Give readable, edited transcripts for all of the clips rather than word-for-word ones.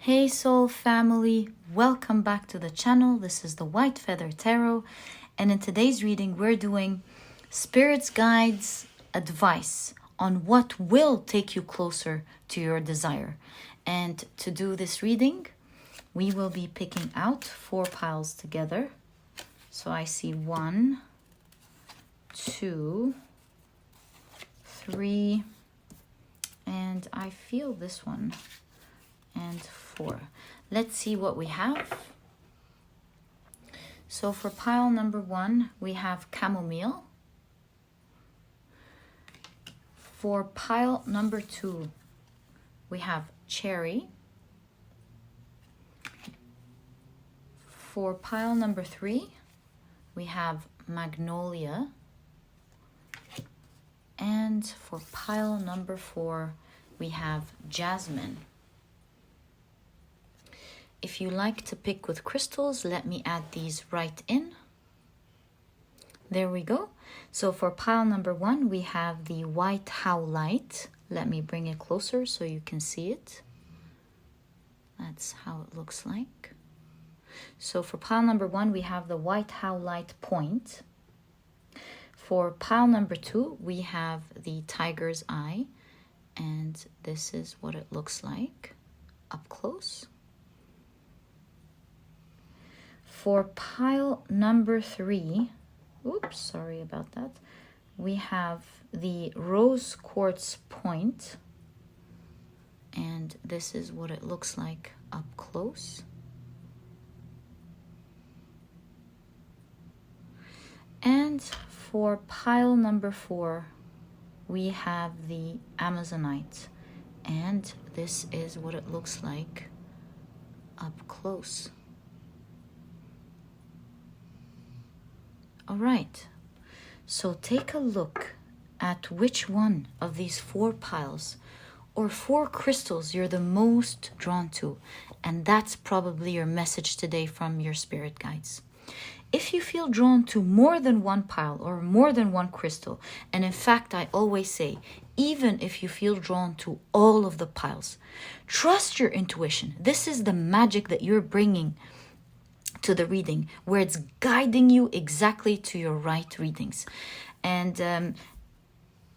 Hey soul family, welcome back to the channel. This is the White Feather Tarot, and in today's reading we're doing Spirit's Guides advice on what will take you closer to your desire. And to do this reading, we will be picking out 4 piles together. So I see 1, 2, 3, and I feel this one, and 4. Let's see what we have. So for pile number 1, we have Chamomile. For pile number 2, we have Cherry. For pile number 3, we have Magnolia. And for pile number 4, we have Jasmine. If you like to pick with crystals, let me add these right in. There we go. So for pile number 1, we have the white Howlite. Let me bring it closer so you can see it. That's how it looks like. So for pile number 1, we have the white Howlite point. For pile number 2, we have the tiger's eye. And this is what it looks like up close. For pile number 3, oops, sorry about that, we have the rose quartz point, and this is what it looks like up close. And for pile number 4, we have the Amazonite, and this is what it looks like up close. All right, so take a look at which one of these 4 piles or 4 crystals you're the most drawn to, and that's probably your message today from your spirit guides. If you feel drawn to more than one pile or more than one crystal, and in fact, I always say, even if you feel drawn to all of the piles, trust your intuition. This is the magic that you're bringing to the reading, where it's guiding you exactly to your right readings. And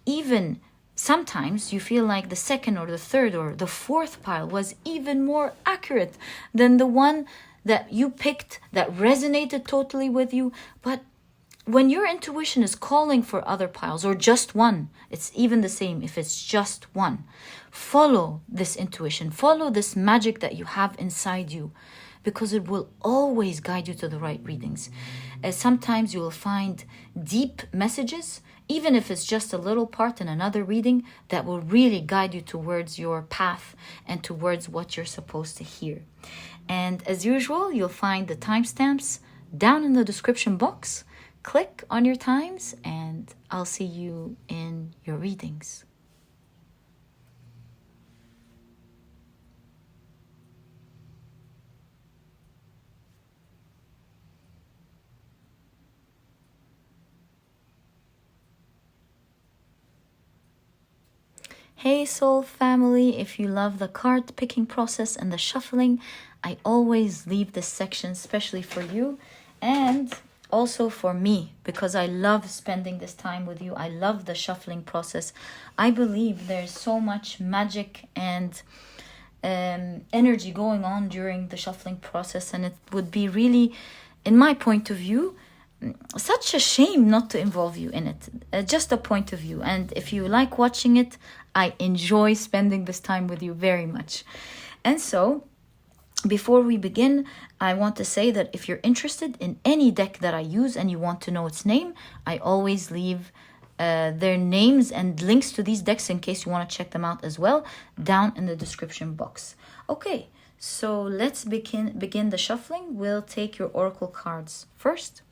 even sometimes you feel like the second or the third or the 4th pile was even more accurate than the one that you picked that resonated totally with you. But when your intuition is calling for other piles or just one, it's even the same if it's just one. Follow this intuition, follow this magic that you have inside you, because it will always guide you to the right readings. Sometimes you will find deep messages, even if it's just a little part in another reading, that will really guide you towards your path and towards what you're supposed to hear. And as usual, you'll find the timestamps down in the description box. Click on your times and I'll see you in your readings. Hey soul family, if you love the card picking process and the shuffling, I always leave this section especially for you and also for me, because I love spending this time with you. I love the shuffling process. I believe there's so much magic and energy going on during the shuffling process, and it would be really, in my point of view, such a shame not to involve you in it. Just a point of view. And if you like watching it, I enjoy spending this time with you very much. And so, before we begin, I want to say that if you're interested in any deck that I use and you want to know its name, I always leave their names and links to these decks in case you want to check them out as well down in the description box. Okay, so let's begin the shuffling. We'll take your oracle cards first.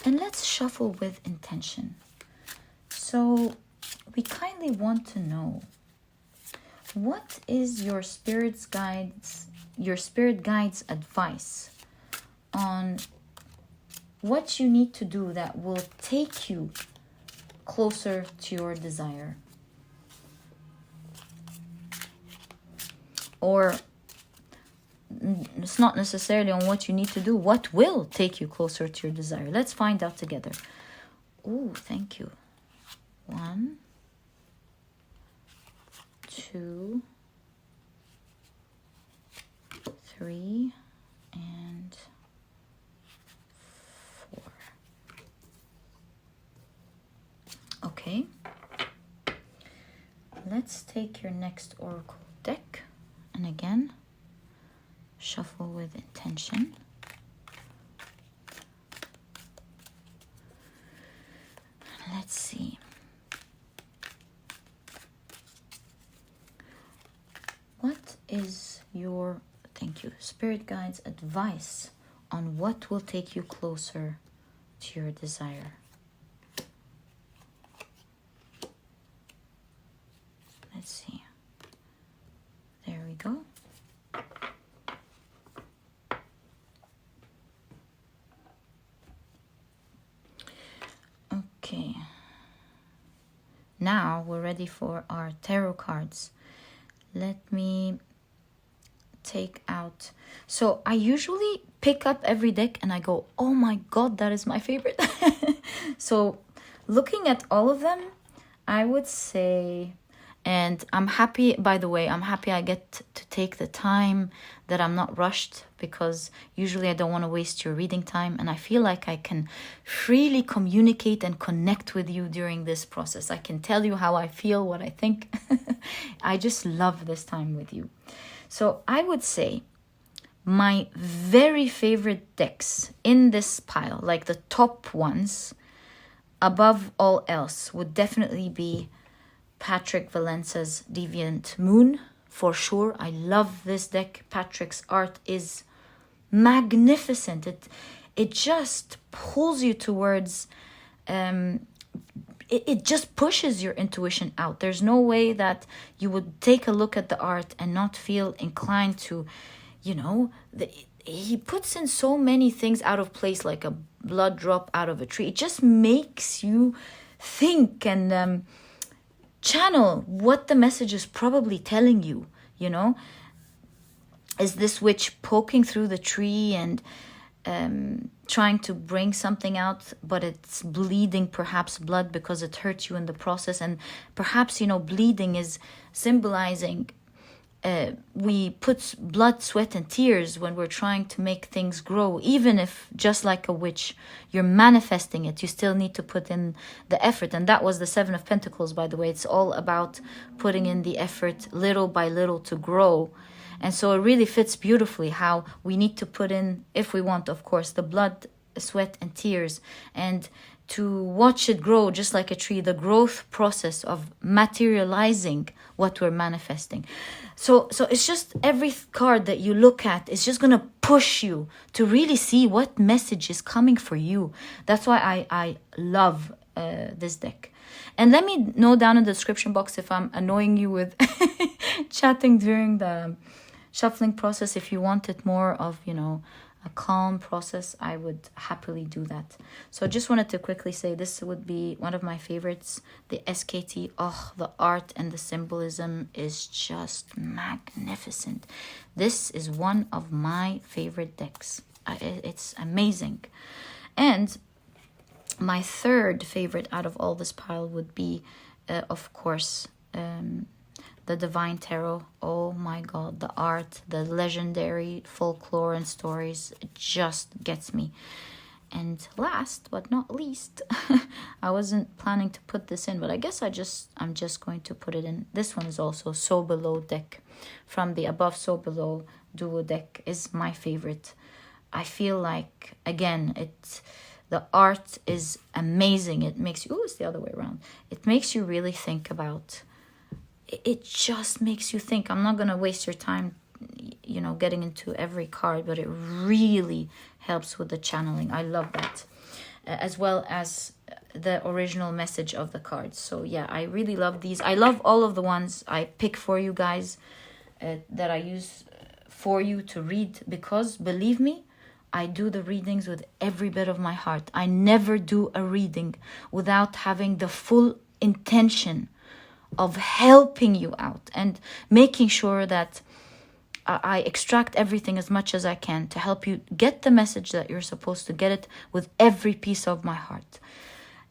And let's shuffle with intention. So we kindly want to know, what is your spirit guides advice on what you need to do that will take you closer to your desire? or it's not necessarily on what you need to do. What will take you closer to your desire? Let's find out together. Oh, thank you. 1, 2, 3, and 4. Okay. Let's take your next oracle deck, and again, shuffle with intention. Let's see. What is your, thank you, spirit guides' advice on what will take you closer to your desire? Let's see. There we go. Okay. Now we're ready for our tarot cards. Let me take out. So I usually pick up every deck and I go, oh my God, that is my favorite. So looking at all of them, I would say, and I'm happy, by the way, I'm happy I get to take the time, that I'm not rushed, because usually I don't want to waste your reading time. And I feel like I can freely communicate and connect with you during this process. I can tell you how I feel, what I think. I just love this time with you. So I would say my very favorite decks in this pile, like the top ones, above all else, would definitely be Patrick Valenza's Deviant Moon, for sure. I love this deck. Patrick's art is magnificent. It just pulls you towards, it just pushes your intuition out. There's no way that you would take a look at the art and not feel inclined to, you know, he puts in so many things out of place, like a blood drop out of a tree. It just makes you think and channel what the message is probably telling you, you know. Is this witch poking through the tree and trying to bring something out, but it's bleeding, perhaps blood, because it hurts you in the process? And perhaps, you know, bleeding is symbolizing we put blood, sweat, and tears when we're trying to make things grow. Even if, just like a witch, you're manifesting it, you still need to put in the effort. And that was the 7 of Pentacles, by the way. It's all about putting in the effort little by little to grow. And so it really fits beautifully how we need to put in, if we want, of course, the blood, sweat, and tears, and to watch it grow just like a tree, the growth process of materializing what we're manifesting. So it's just every card that you look at is just going to push you to really see what message is coming for you. That's why I love this deck. And let me know down in the description box if I'm annoying you with chatting during the shuffling process. If you wanted more of, you know, a calm process, I would happily do that. So I just wanted to quickly say this would be one of my favorites, the SKT. Oh, the art and the symbolism is just magnificent. This is one of my favorite decks. It's amazing. And my third favorite out of all this pile would be, of course, the Divine Tarot. Oh my God, the art, the legendary folklore and stories, it just gets me. And last but not least, I wasn't planning to put this in, but I guess I'm just going to put it in. This one is also So Below deck from the Above So Below duo deck, is my favorite. I feel like, again, the art is amazing. It makes you, it's the other way around. It makes you really think about, it just makes you think. I'm not going to waste your time, you know, getting into every card, but it really helps with the channeling. I love that. As well as the original message of the cards. So yeah, I really love these. I love all of the ones I pick for you guys, that I use for you to read, because believe me, I do the readings with every bit of my heart. I never do a reading without having the full intention of helping you out and making sure that I extract everything as much as I can to help you get the message that you're supposed to get it with every piece of my heart.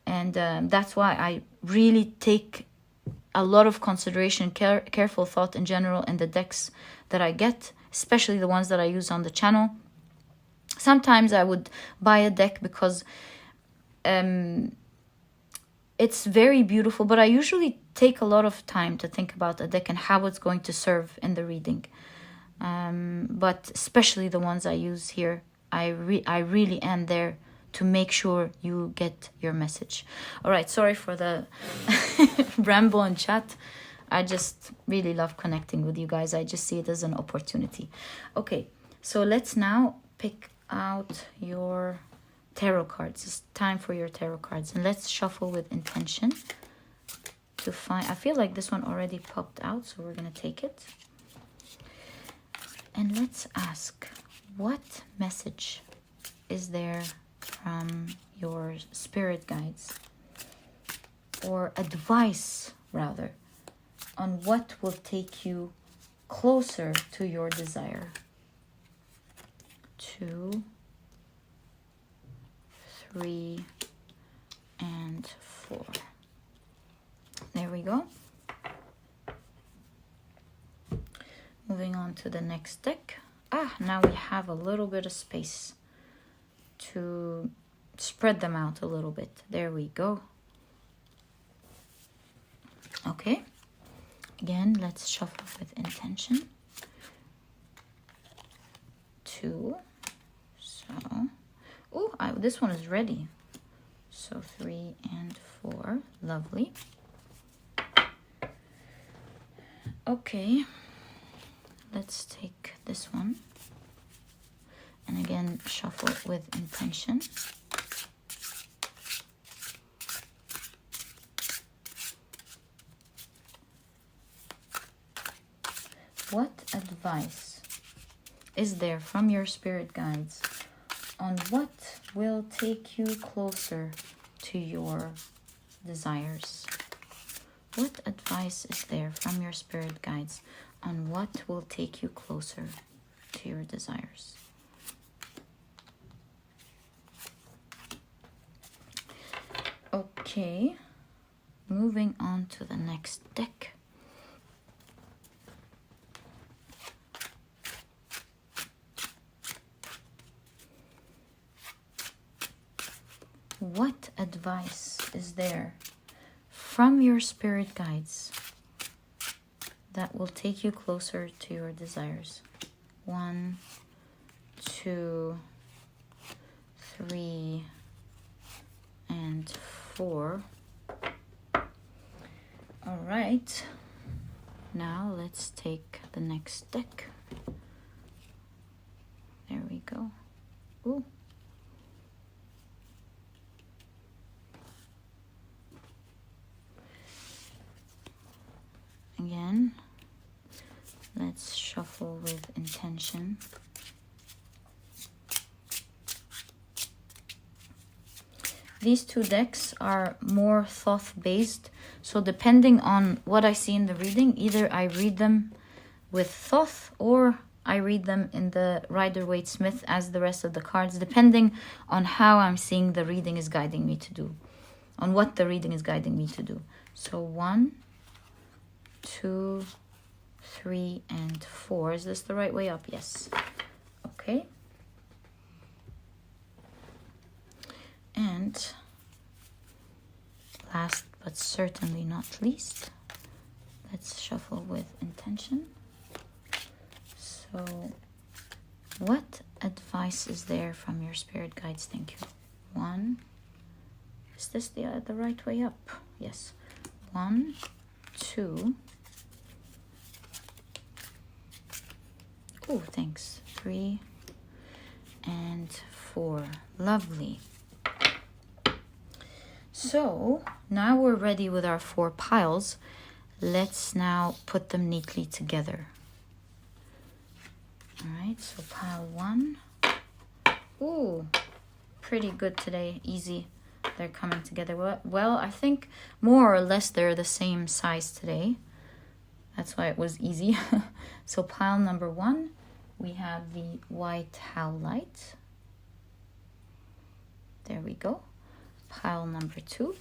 And that's why I really take a lot of consideration, careful thought in general in the decks that I get, especially the ones that I use on the channel. Sometimes I would buy a deck because it's very beautiful, but I usually take a lot of time to think about a deck and how it's going to serve in the reading. But especially the ones I use here, I really am there to make sure you get your message. All right, sorry for the ramble and chat. I just really love connecting with you guys. I just see it as an opportunity. Okay, so let's now pick out your tarot cards. It's time for your tarot cards. And let's shuffle with intention to find... I feel like this one already popped out, so we're going to take it. And let's ask, what message is there from your spirit guides, or advice rather, on what will take you closer to your desire? 2, 3, and 4. There we go. Moving on to the next deck. Now we have a little bit of space to spread them out a little bit. There we go. Okay. Again, let's shuffle with intention. 2. So, this one is ready. So 3 and 4. Lovely. Okay. Let's take this one. And again, shuffle with intention. What advice is there from your spirit guides on what will take you closer to your desires? What advice is there from your spirit guides on what will take you closer to your desires? Okay, moving on to the next deck. What advice is there from your spirit guides that will take you closer to your desires? 1, 2, 3, and 4. All right. Now let's take the next deck. There we go. Ooh. Again, let's shuffle with intention. These two decks are more thought-based, so depending on what I see in the reading, either I read them with thought or I read them in the Rider-Waite-Smith as the rest of the cards, depending on how I'm seeing the reading is guiding me to do, on what the reading is guiding me to do. So 1, 2, 3, and 4. Is this the right way up? Yes. Okay. And last but certainly not least, let's shuffle with intention. So, what advice is there from your spirit guides? Thank you. 1. Is this the right way up? Yes. 1, 2. Oh, thanks. 3 and 4. Lovely. So now we're ready with our 4 piles. Let's now put them neatly together. All right, so pile 1. Ooh, pretty good today. Easy. They're coming together. Well, I think more or less they're the same size today. That's why it was easy. So pile number 1, we have the white Howlite. There we go. Pile number 2.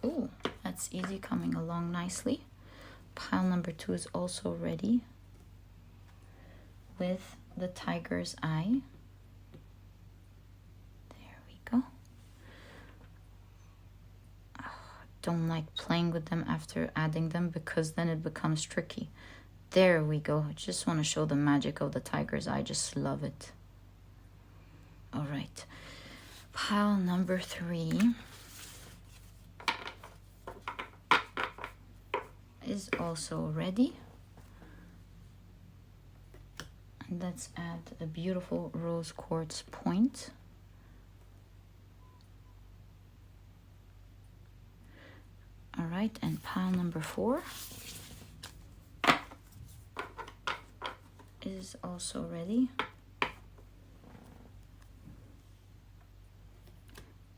Oh, that's easy, coming along nicely. Pile number 2 is also ready with the tiger's eye. There we go. Don't like playing with them after adding them because then it becomes tricky. There we go. I just want to show the magic of the tiger's eye. I just love it. All right. Pile number 3 is also ready. And let's add a beautiful rose quartz point. All right, and pile number 4 is also ready.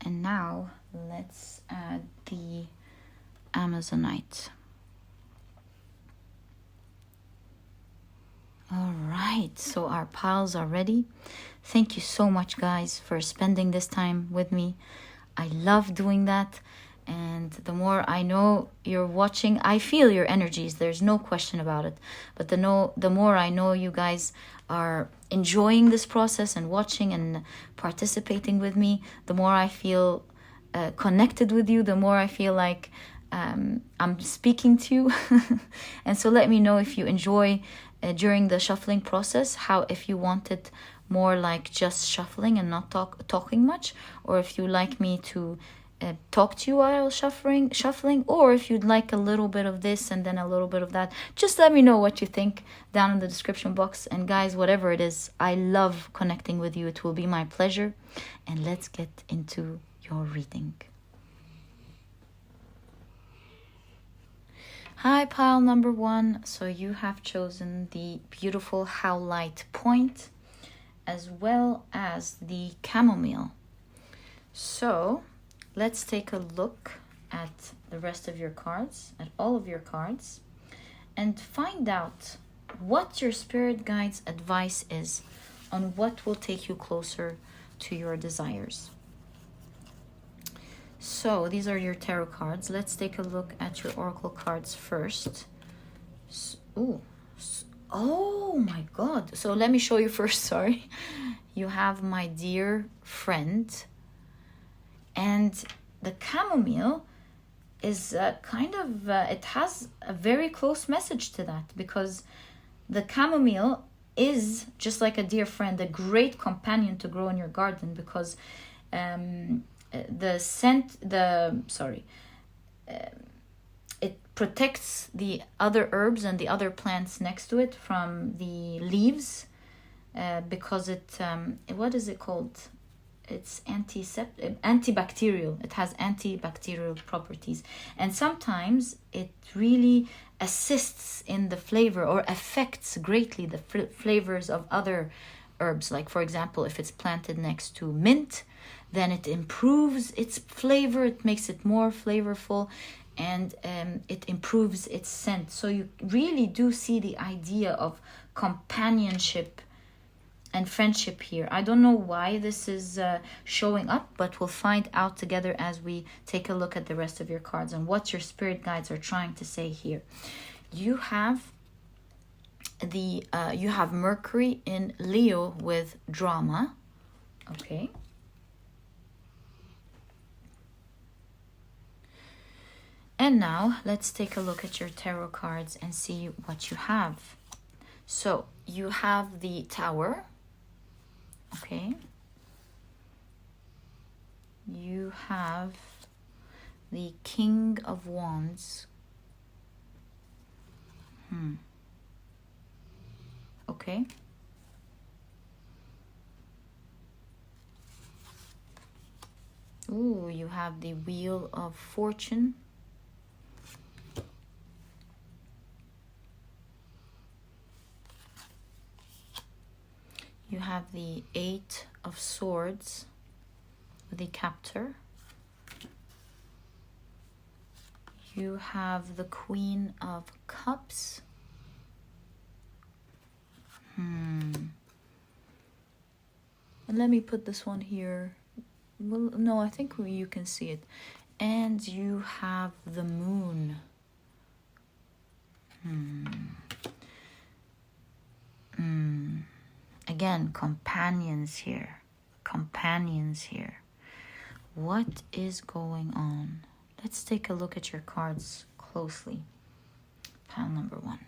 And now let's add the Amazonite. All right, so our piles are ready. Thank you so much, guys, for spending this time with me. I love doing that. And the more I know you're watching, I feel your energies. There's no question about it. But the more I know you guys are enjoying this process and watching and participating with me, the more I feel connected with you, the more I feel like I'm speaking to you. And so let me know if you enjoy during the shuffling process, how if you want it more like just shuffling and not talking much, or if you like me to talk to you while shuffling, or if you'd like a little bit of this and then a little bit of that. Just let me know what you think down in the description box. And guys, whatever it is, I love connecting with you. It will be my pleasure. And let's get into your reading. Hi, pile number 1. So you have chosen the beautiful Howlite point as well as the Chamomile. So let's take a look at the rest of your cards, at all of your cards, and find out what your spirit guide's advice is on what will take you closer to your desires. So these are your tarot cards. Let's take a look at your oracle cards first. Oh my God. So let me show you first, sorry. You have my dear friend. And the Chamomile is it has a very close message to that, because the Chamomile is just like a dear friend, a great companion to grow in your garden, because it protects the other herbs and the other plants next to it from the leaves, because what is it called? It's antibacterial. It has antibacterial properties, and sometimes it really assists in the flavor or affects greatly the flavors of other herbs. Like, for example, if it's planted next to mint, then it improves its flavor, it makes it more flavorful, and it improves its scent. So you really do see the idea of companionship and friendship here. I don't know why this is showing up, but we'll find out together as we take a look at the rest of your cards and what your spirit guides are trying to say here. You have you have Mercury in Leo with drama. Okay. And now let's take a look at your tarot cards and see what you have. So you have the Tower. Okay. You have the King of Wands. Okay. Ooh, you have the Wheel of Fortune. You have the Eight of Swords with the Captor. You have the Queen of Cups. And let me put this one here. Well, no, I think you can see it. And you have the Moon. Again, companions here. Companions here. What is going on? Let's take a look at your cards closely. Pile number 1.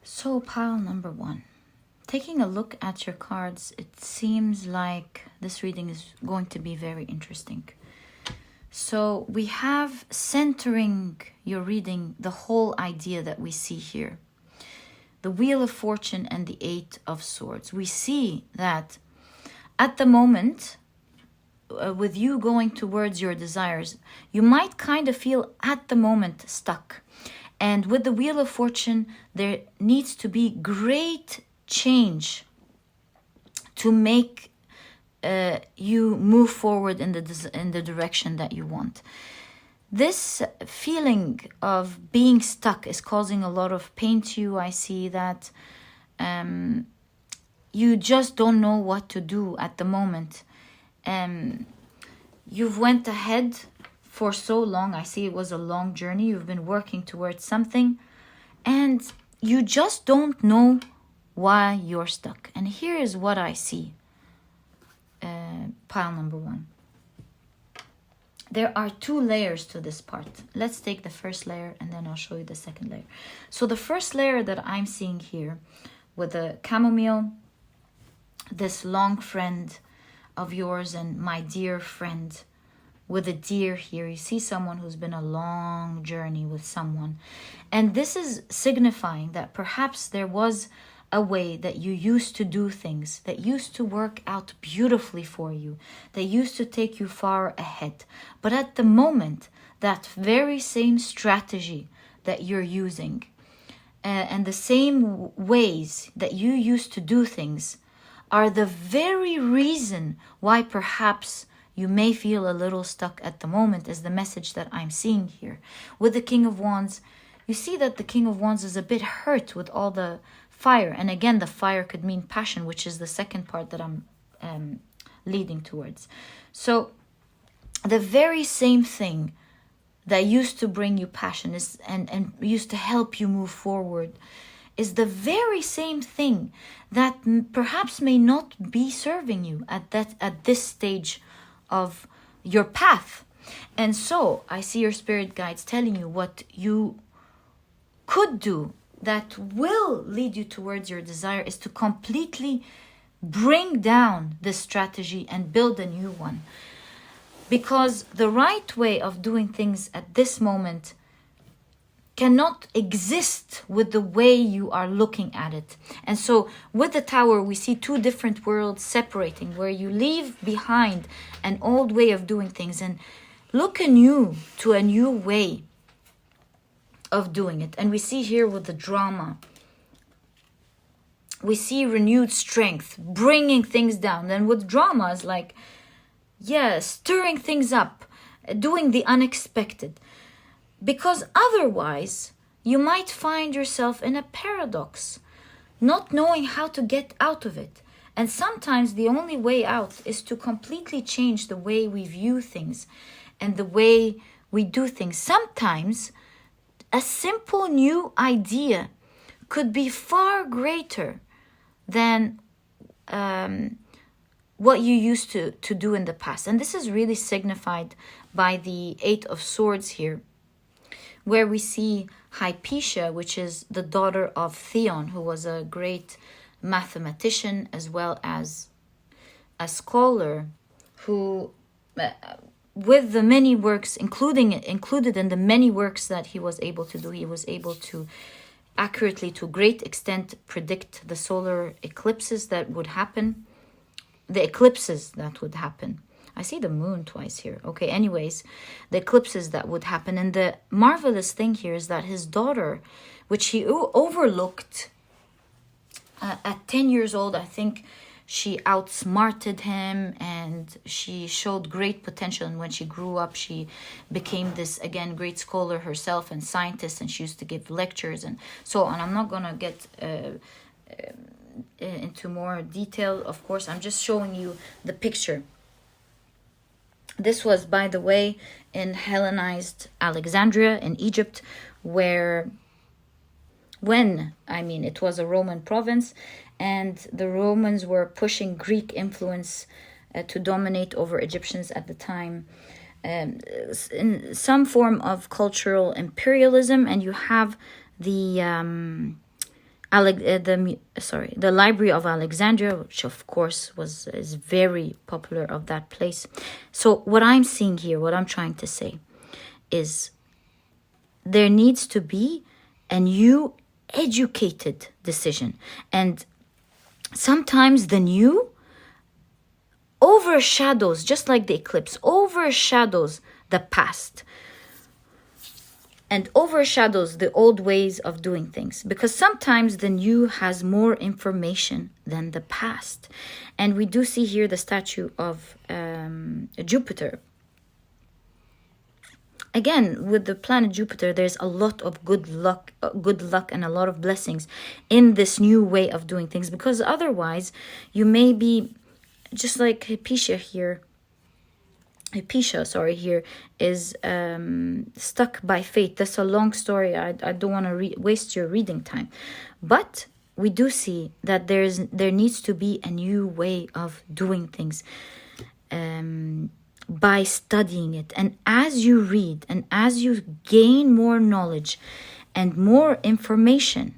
So pile number 1. Taking a look at your cards, it seems like this reading is going to be very interesting. So we have, centering your reading, the whole idea that we see here. The Wheel of Fortune and the 8 of Swords. We see that at the moment, with you going towards your desires, you might kind of feel at the moment stuck. And with the Wheel of Fortune, there needs to be great change to make you move forward in the direction that you want. This feeling of being stuck is causing a lot of pain to you. I see that you just don't know what to do at the moment. You've went ahead for so long. I see it was a long journey. You've been working towards something and you just don't know why you're stuck. And here is what I see. Pile number 1. There are 2 layers to this part. Let's take the first layer and then I'll show you the second layer. So the first layer that I'm seeing here with the chamomile, this long friend of yours and my dear friend with a deer here. You see someone who's been a long journey with someone. And this is signifying that perhaps there was a way that you used to do things that used to work out beautifully for you, that used to take you far ahead. But at the moment, that very same strategy that you're using and the same ways that you used to do things are the very reason why perhaps you may feel a little stuck at the moment, is the message that I'm seeing here. With the King of Wands, you see that the King of Wands is a bit hurt with all the fire. And again, the fire could mean passion, which is the second part that I'm leading towards. So the very same thing that used to bring you passion is and used to help you move forward is the very same thing that perhaps may not be serving you at this stage of your path. And so I see your spirit guides telling you what you could do that will lead you towards your desire is to completely bring down this strategy and build a new one. Because the right way of doing things at this moment cannot exist with the way you are looking at it. And so with the Tower, we see 2 different worlds separating, where you leave behind an old way of doing things and look anew to a new way of doing it. And we see here with the drama, we see renewed strength, bringing things down. And with drama is like, stirring things up, doing the unexpected. Because otherwise, you might find yourself in a paradox, not knowing how to get out of it. And sometimes the only way out is to completely change the way we view things and the way we do things. Sometimes a simple new idea could be far greater than what you used to do in the past. And this is really signified by the 8 of Swords here, where we see Hypatia, which is the daughter of Theon, who was a great mathematician as well as a scholar, who with the many works, included in the many works that he was able to do, he was able to accurately, to a great extent, predict the solar eclipses that would happen, the eclipses that would happen. I see the moon twice here. Okay, anyways, the eclipses that would happen. And the marvelous thing here is that his daughter, which he overlooked at 10 years old, I think she outsmarted him, and she showed great potential. And when she grew up, she became this, again, great scholar herself and scientist, and she used to give lectures and so on. I'm not going to get into more detail, of course. I'm just showing you the picture. This was, by the way, in Hellenized Alexandria in Egypt, where it was a Roman province, and the Romans were pushing Greek influence to dominate over Egyptians at the time, in some form of cultural imperialism. And you have the Library of Alexandria, which of course is very popular of that place. So what I'm seeing here, what I'm trying to say, is there needs to be a new educated decision. And sometimes the new overshadows, just like the eclipse, overshadows the past and overshadows the old ways of doing things, because sometimes the new has more information than the past. And we do see here the statue of Jupiter. Again, with the planet Jupiter, there's a lot of good luck and a lot of blessings in this new way of doing things, because otherwise you may be just like Hypatia here is stuck by fate. That's a long story. I don't want to waste your reading time. But we do see that there needs to be a new way of doing things by studying it. And as you read and as you gain more knowledge and more information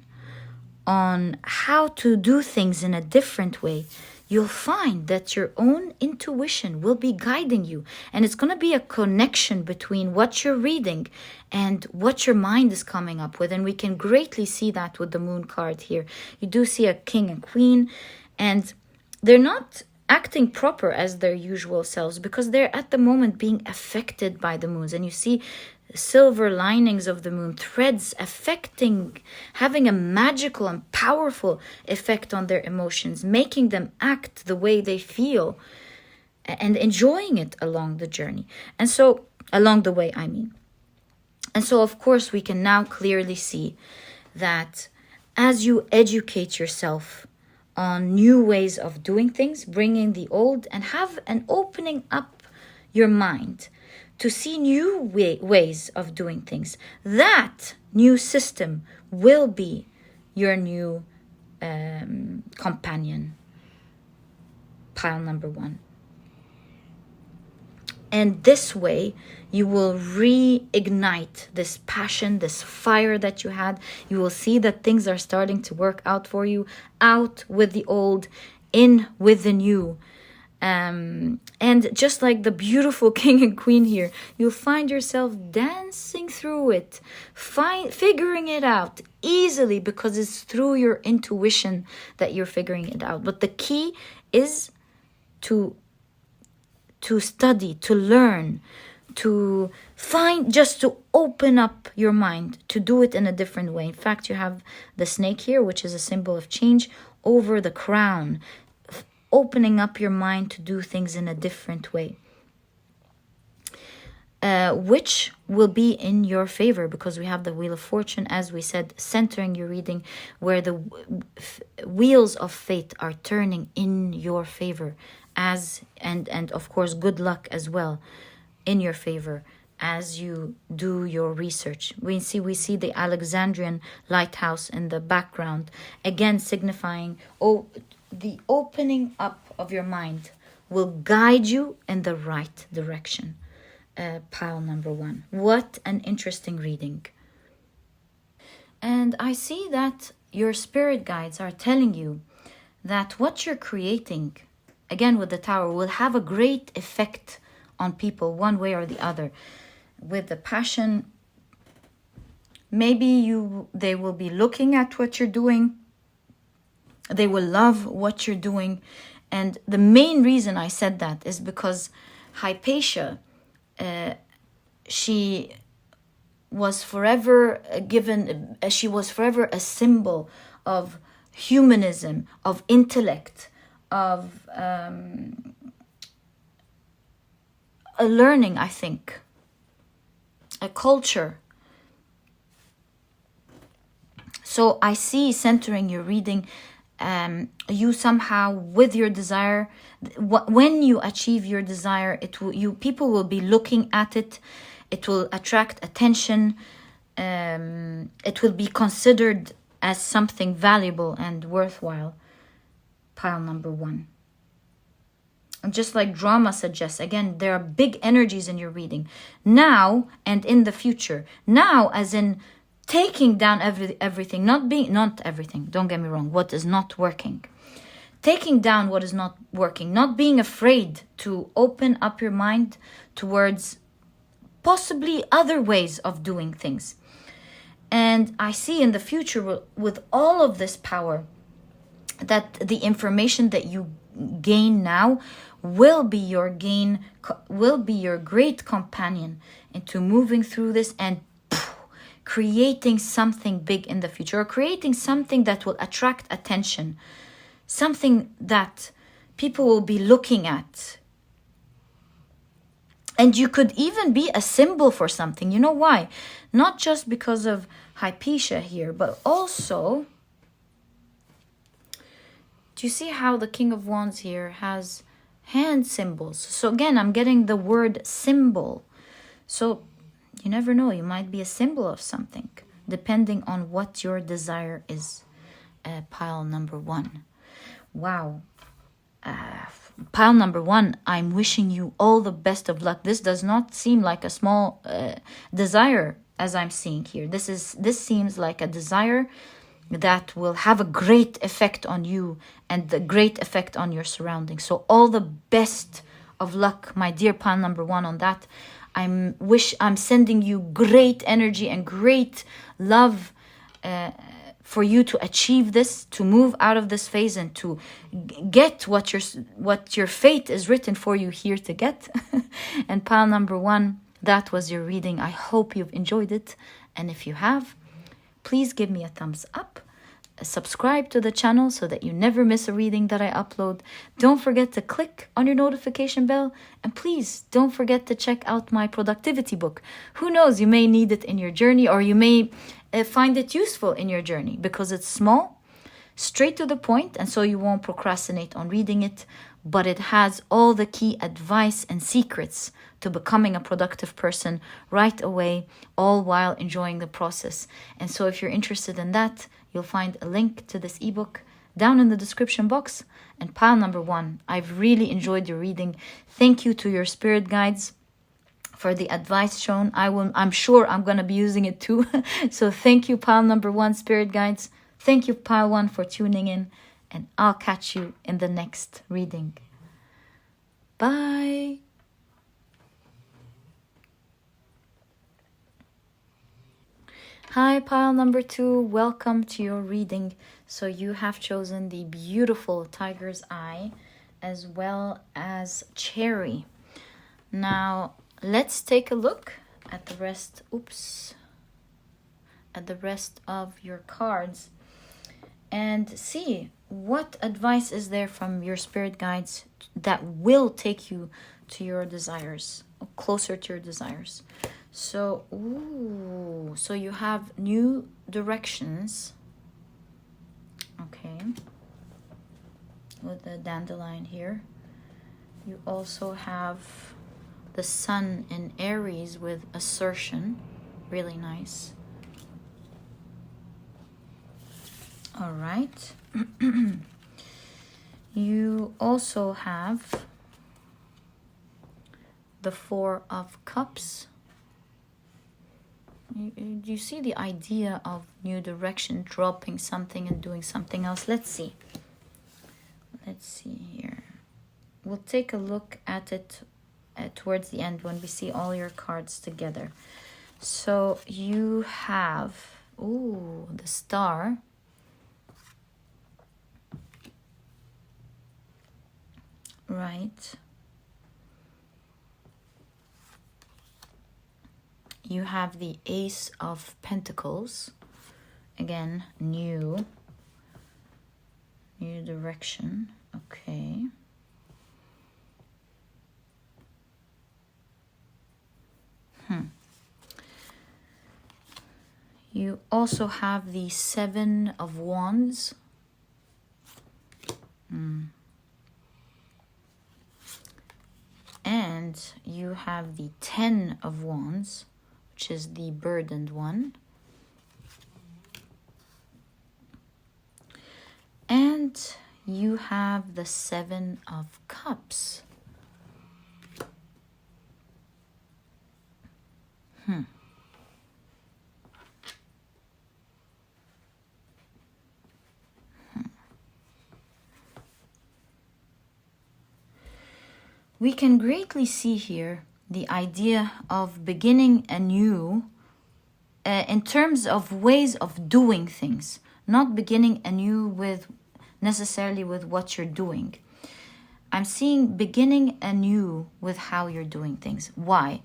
on how to do things in a different way, you'll find that your own intuition will be guiding you. And it's going to be a connection between what you're reading and what your mind is coming up with. And we can greatly see that with the moon card here. You do see a king and queen, and they're not acting proper as their usual selves, because they're at the moment being affected by the moons. And you see silver linings of the moon, threads having a magical and powerful effect on their emotions, making them act the way they feel and enjoying it along the journey. And so, along the way, And so, of course, we can now clearly see that as you educate yourself on new ways of doing things, bringing the old, and have an opening up your mind to see new ways of doing things, that new system will be your new companion. Pile number 1. And this way, you will reignite this passion, this fire that you had. You will see that things are starting to work out for you. Out with the old, in with the new. And just like the beautiful king and queen here, you'll find yourself dancing through it, figuring it out easily, because it's through your intuition that you're figuring it out. But the key is to study, to learn, to find, just to open up your mind, to do it in a different way. In fact, you have the snake here, which is a symbol of change, over the crown, opening up your mind to do things in a different way, which will be in your favor, because we have the Wheel of Fortune, as we said, centering your reading, where the wheels of fate are turning in your favor, and of course good luck as well in your favor as you do your research. We see the Alexandrian lighthouse in the background, again signifying the opening up of your mind will guide you in the right direction. Pile number 1. What an interesting reading. And I see that your spirit guides are telling you that what you're creating, again with the Tower, will have a great effect on people one way or the other. With the Passion, maybe they will be looking at what you're doing. They will love what you're doing. And the main reason I said that is because Hypatia, she was forever she was forever a symbol of humanism, of intellect, of a learning, I think, a culture. So I see centering your reading, you somehow with your desire, when you achieve your desire, people will be looking at it. It will attract attention. It will be considered as something valuable and worthwhile. Pile number 1. And just like drama suggests, again, there are big energies in your reading now and in the future. Now, as in taking down everything, not everything, don't get me wrong, what is not working. Taking down what is not working, not being afraid to open up your mind towards possibly other ways of doing things. And I see in the future with all of this power that the information that you gain now will be your great companion into moving through this and creating something big in the future, or creating something that will attract attention, something that people will be looking at. And you could even be a symbol for something. You know why? Not just because of Hypatia here, but also, do you see how the King of Wands here has hand symbols? So again, I'm getting the word symbol. So you never know, you might be a symbol of something, depending on what your desire is. Pile number 1. Wow. Pile number 1, I'm wishing you all the best of luck. This does not seem like a small desire as I'm seeing here. This seems like a desire that will have a great effect on you and the great effect on your surroundings. So all the best of luck, my dear pile number 1, on that. I'm sending you great energy and great love for you to achieve this, to move out of this phase and to get what your fate is written for you here to get. And pile number 1, that was your reading. I hope you've enjoyed it. And if you have, please give me a thumbs up. Subscribe to the channel so that you never miss a reading that I upload. Don't forget to click on your notification bell. And please don't forget to check out my productivity book. Who knows, you may need it in your journey, or you may find it useful in your journey, because it's small, straight to the point, and so you won't procrastinate on reading it. But it has all the key advice and secrets to becoming a productive person right away, all while enjoying the process. And so if you're interested in that, you'll find a link to this ebook down in the description box. And pile number 1, I've really enjoyed your reading. Thank you to your spirit guides for the advice shown. I'm sure I'm going to be using it too. So thank you, pile number 1, spirit guides. Thank you, pile 1, for tuning in. And I'll catch you in the next reading. Bye. Hi, pile number 2. Welcome to your reading. So you have chosen the beautiful Tiger's Eye as well as Cherry. Now, let's take a look at the rest. At the rest of your cards and see what advice is there from your spirit guides that will take you to your desires, closer to your desires. So, so you have new directions. Okay. With the dandelion here. You also have the sun in Aries with assertion. Really nice. All right. You also have the Four of Cups. You see the idea of new direction, dropping something and doing something else. Let's see. Let's see here. We'll take a look at it towards the end when we see all your cards together. So you have, the Star. Right. You have the Ace of Pentacles. Again, new direction. Okay. You also have the 7 of Wands. And you have the 10 of Wands, which is the burdened one. And you have the 7 of Cups. We can greatly see here the idea of beginning anew in terms of ways of doing things, not beginning anew with necessarily with what you're doing. I'm seeing beginning anew with how you're doing things. Why?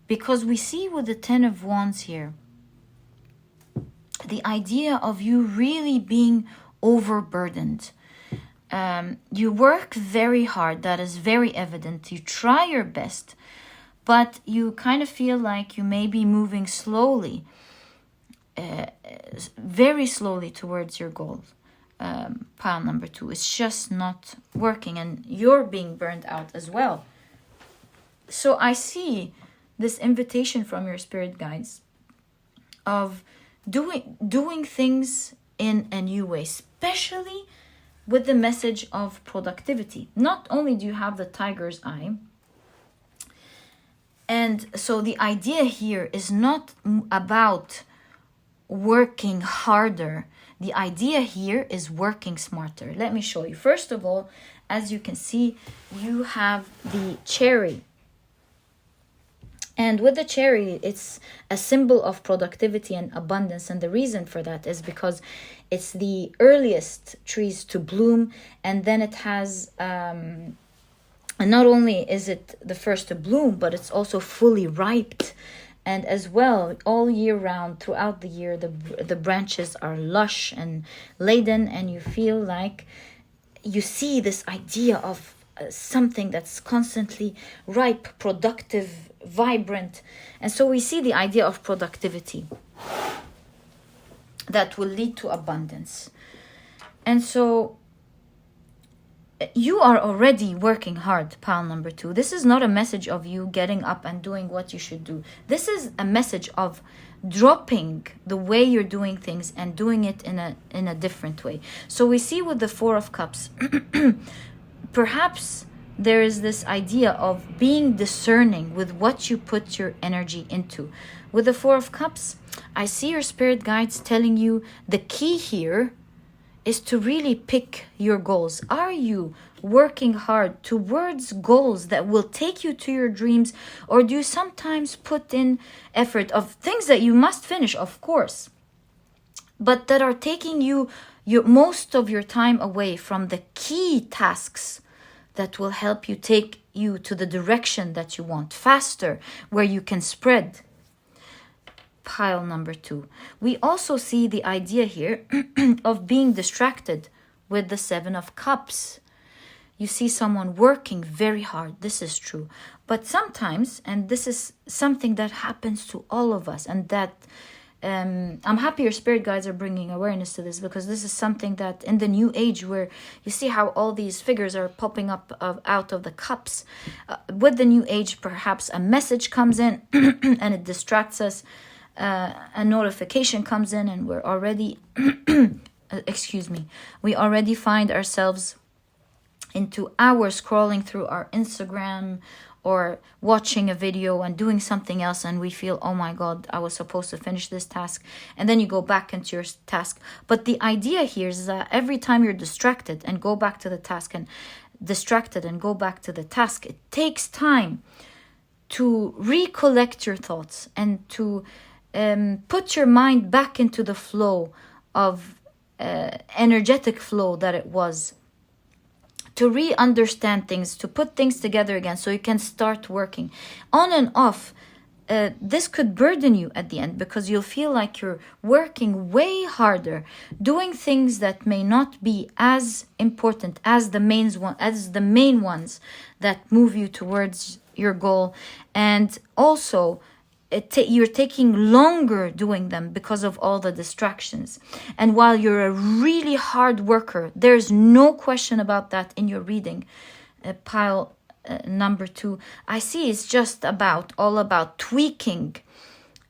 Because we see with the 10 of Wands here, the idea of you really being overburdened. You work very hard, that is very evident. You try your best, but you kind of feel like you may be moving slowly, very slowly towards your goal. Pile number 2. It's just not working, and you're being burned out as well. So I see this invitation from your spirit guides of doing things in a new way, especially with the message of productivity. Not only do you have the tiger's eye, and so the idea here is not about working harder. The idea here is working smarter. Let me show you. First of all, as you can see, you have the cherry. And with the cherry, it's a symbol of productivity and abundance. And the reason for that is because it's the earliest trees to bloom. And then it has, and not only is it the first to bloom, but it's also fully ripe. And as well, all year round, throughout the year, the branches are lush and laden. And you feel like you see this idea of something that's constantly ripe, productive, vibrant. And so we see the idea of productivity that will lead to abundance. And so you are already working hard, pile number 2. This is not a message of you getting up and doing what you should do. This is a message of dropping the way you're doing things and doing it in a different way. So we see with the 4 of Cups, perhaps there is this idea of being discerning with what you put your energy into. With the 4 of Cups, I see your spirit guides telling you the key here is to really pick your goals. Are you working hard towards goals that will take you to your dreams, or do you sometimes put in effort of things that you must finish, of course, but that are taking you most of your time away from the key tasks that will help you take you to the direction that you want faster, where you can spread? Pile number 2. We also see the idea here of being distracted with the 7 of Cups. You see someone working very hard. This is true. But sometimes, and this is something that happens to all of us, and that I'm happy your spirit guides are bringing awareness to this, because this is something that in the new age, where you see how all these figures are popping up out of the cups, with the new age, perhaps a message comes in and it distracts us. A notification comes in and we're already we already find ourselves into hours scrolling through our Instagram or watching a video and doing something else, and we feel, oh my god, I was supposed to finish this task, and then you go back into your task. But the idea here is that every time you're distracted and go back to the task, and distracted and go back to the task, it takes time to recollect your thoughts and to put your mind back into the flow of energetic flow that it was, to re-understand things, to put things together again so you can start working. On and off, this could burden you at the end, because you'll feel like you're working way harder, doing things that may not be as important as the main ones that move you towards your goal. And also you're taking longer doing them because of all the distractions. And while you're a really hard worker, there's no question about that in your reading, pile number 2, I see it's just all about tweaking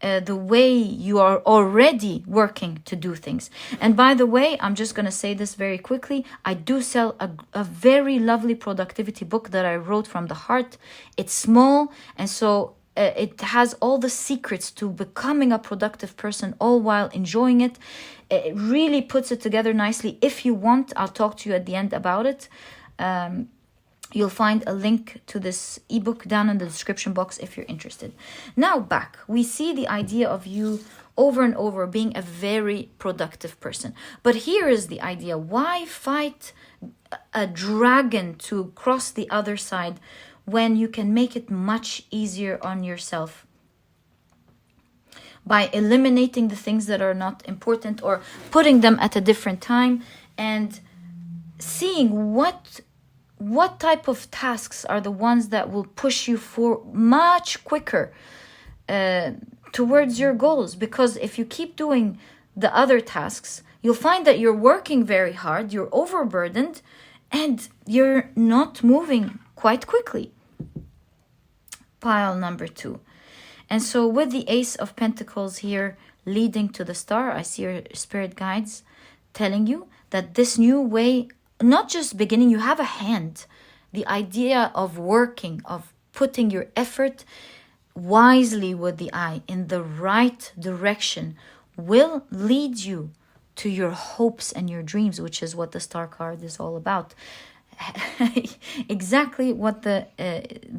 the way you are already working to do things. And by the way, I'm just going to say this very quickly. I do sell a very lovely productivity book that I wrote from the heart. It's small, and so it has all the secrets to becoming a productive person, all while enjoying it. It really puts it together nicely. If you want, I'll talk to you at the end about it. You'll find a link to this ebook down in the description box if you're interested. Now back, we see the idea of you over and over being a very productive person. But here is the idea. Why fight a dragon to cross the other side when you can make it much easier on yourself? By eliminating the things that are not important, or putting them at a different time, and seeing what type of tasks are the ones that will push you for much quicker towards your goals. Because if you keep doing the other tasks, you'll find that you're working very hard, you're overburdened, and you're not moving quite quickly. Pile number 2. And so with the Ace of Pentacles here leading to the star, I see your spirit guides telling you that this new way, not just beginning, you have a hand. The idea of working, of putting your effort wisely with the eye in the right direction, will lead you to your hopes and your dreams, which is what the star card is all about. Exactly what the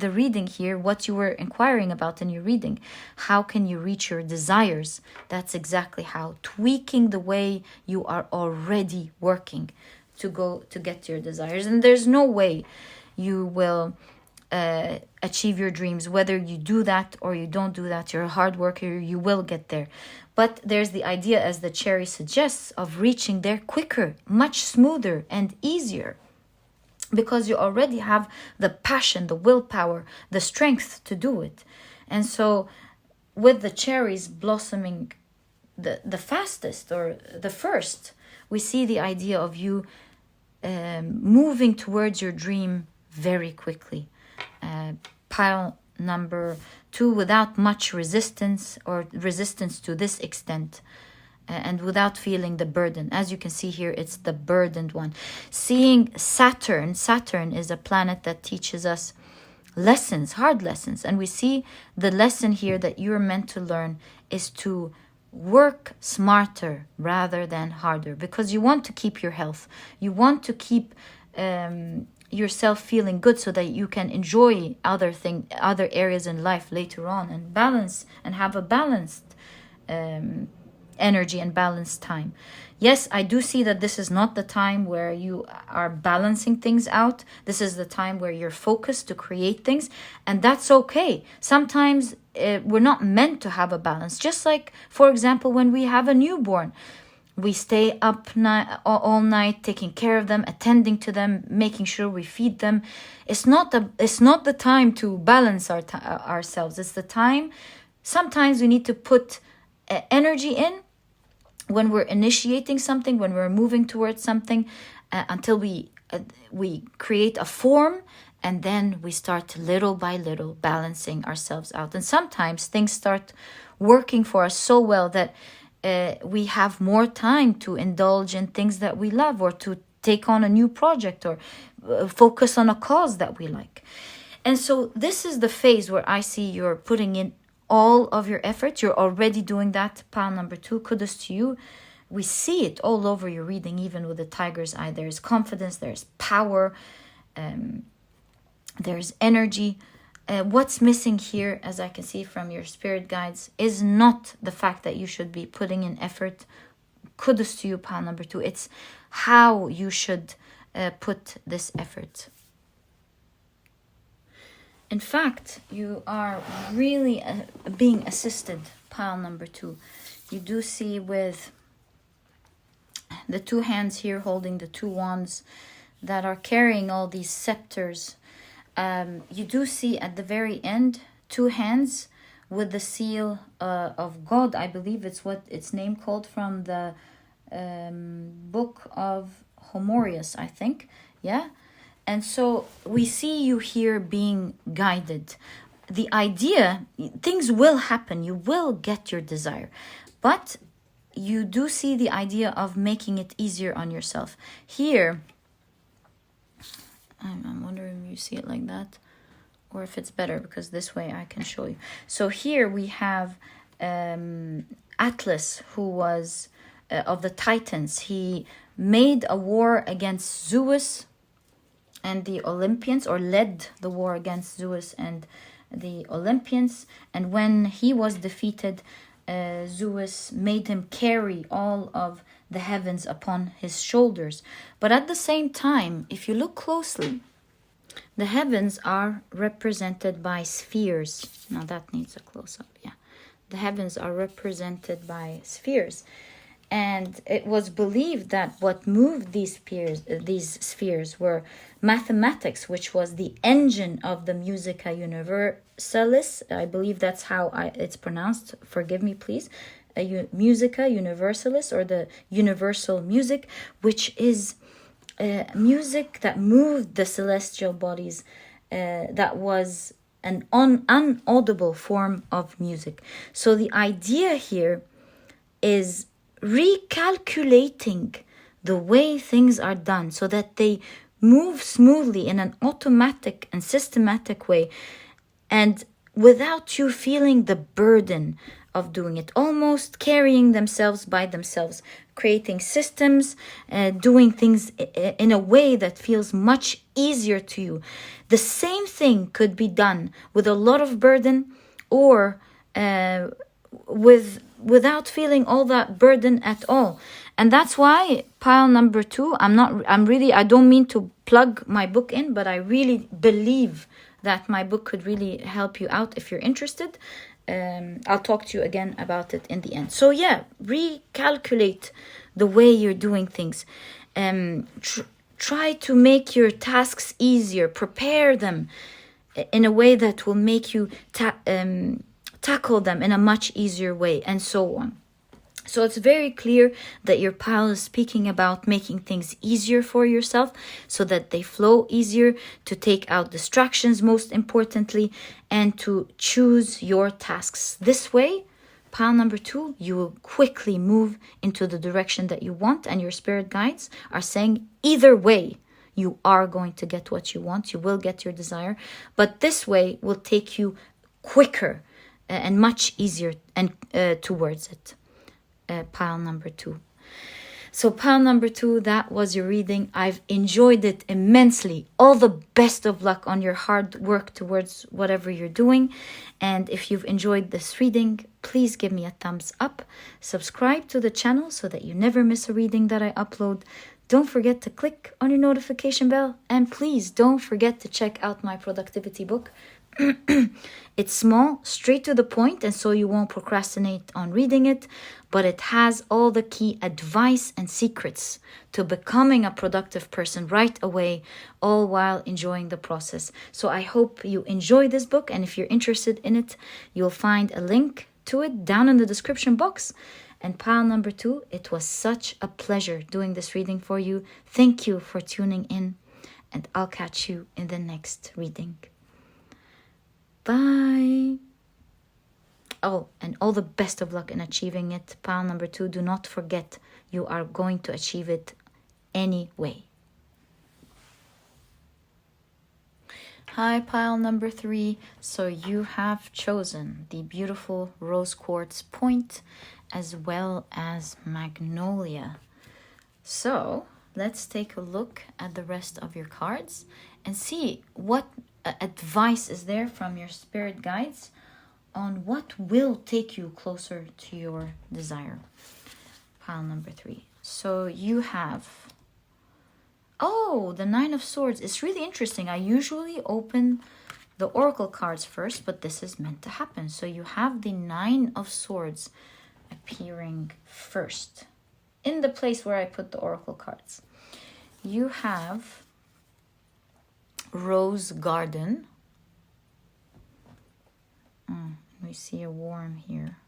reading here, what you were inquiring about in your reading. How can you reach your desires? That's exactly how. Tweaking the way you are already working to get your desires. And there's no way you will achieve your dreams, whether you do that or you don't do that. You're a hard worker, you will get there. But there's the idea, as the cherry suggests, of reaching there quicker, much smoother and easier, because you already have the passion, the willpower, the strength to do it. And so with the cherries blossoming the fastest, or the first, we see the idea of you moving towards your dream very quickly. Pile number 2, without much resistance, or resistance to this extent, and without feeling the burden. As you can see here, it's the burdened one. Seeing Saturn is a planet that teaches us lessons, hard lessons. And we see the lesson here that you're meant to learn is to work smarter rather than harder, because you want to keep your health. You want to keep yourself feeling good, so that you can enjoy other areas in life later on, and balance, and have a balanced energy and balanced time. Yes, I do see that this is not the time where you are balancing things out. This is the time where you're focused to create things, and that's okay. Sometimes we're not meant to have a balance. Just like, for example, when we have a newborn, we stay up all night taking care of them, attending to them, making sure we feed them. It's not the time to balance ourselves. It's the time. Sometimes we need to put energy in when we're initiating something, when we're moving towards something, until we create a form, and then we start little by little balancing ourselves out. And sometimes things start working for us so well that we have more time to indulge in things that we love, or to take on a new project, or focus on a cause that we like. And so this is the phase where I see you're putting in all of your efforts. You're already doing that. Pile number 2, kudos to you. We see it all over your reading, even with the tiger's eye. There's confidence, there's power, there's energy. What's missing here, as I can see from your spirit guides, is not the fact that you should be putting in effort. Kudos to you, pile number 2. It's how you should put this effort. In fact, you are really being assisted, pile number 2. You do see with the 2 hands here holding the 2 wands that are carrying all these scepters. You do see at the very end 2 hands with the seal of God. I believe it's what its name called from the book of Homorius, I think. Yeah. And so we see you here being guided. The idea, things will happen. You will get your desire. But you do see the idea of making it easier on yourself. Here, I'm wondering if you see it like that or if it's better, because this way I can show you. So here we have Atlas, who was of the Titans. He made a war against Zeus and the Olympians, or led the war against Zeus and the Olympians. And when he was defeated, Zeus made him carry all of the heavens upon his shoulders. But at the same time, if you look closely, the heavens are represented by spheres. Now that needs a close-up, yeah. The heavens are represented by spheres. And it was believed that what moved these spheres were mathematics, which was the engine of the Musica Universalis. I believe that's how it's pronounced. Forgive me, please. Musica Universalis, or the universal music, which is music that moved the celestial bodies, that was an unaudible form of music. So the idea here is recalculating the way things are done so that they move smoothly in an automatic and systematic way, and without you feeling the burden of doing it, almost carrying themselves by themselves, creating systems, doing things in a way that feels much easier to you. The same thing could be done with a lot of burden, or without feeling all that burden at all. And that's why pile number 2, I don't mean to plug my book in, but I really believe that my book could really help you out if you're interested. I'll talk to you again about it in the end. So yeah, recalculate the way you're doing things. Try to make your tasks easier. Prepare them in a way that will make you tackle them in a much easier way, and so on. So it's very clear that your pile is speaking about making things easier for yourself so that they flow easier, to take out distractions most importantly, and to choose your tasks. This way, pile number 2, you will quickly move into the direction that you want, and your spirit guides are saying either way, you are going to get what you want. You will get your desire, but this way will take you quicker and much easier and towards it. Pile number 2. So pile number 2, that was your reading. I've enjoyed it immensely. All the best of luck on your hard work towards whatever you're doing. And if you've enjoyed this reading, please give me a thumbs up. Subscribe to the channel so that you never miss a reading that I upload. Don't forget to click on your notification bell. And please don't forget to check out my productivity book. It's small, straight to the point, and so you won't procrastinate on reading it, but it has all the key advice and secrets to becoming a productive person right away, all while enjoying the process. So I hope you enjoy this book, and if you're interested in it, you'll find a link to it down in the description box. And pile number 2, it was such a pleasure doing this reading for you. Thank you for tuning in, and I'll catch you in the next reading. Bye. Oh, and all the best of luck in achieving it. Pile number 2, do not forget, you are going to achieve it anyway. Hi, pile number 3. So you have chosen the beautiful rose quartz point as well as magnolia. So let's take a look at the rest of your cards and see what advice is there from your spirit guides on what will take you closer to your desire. Pile number 3. So you have, the 9 of Swords. It's really interesting. I usually open the oracle cards first, but this is meant to happen. So you have the Nine of Swords appearing first in the place where I put the oracle cards. You have Rose Garden. We see a worm here.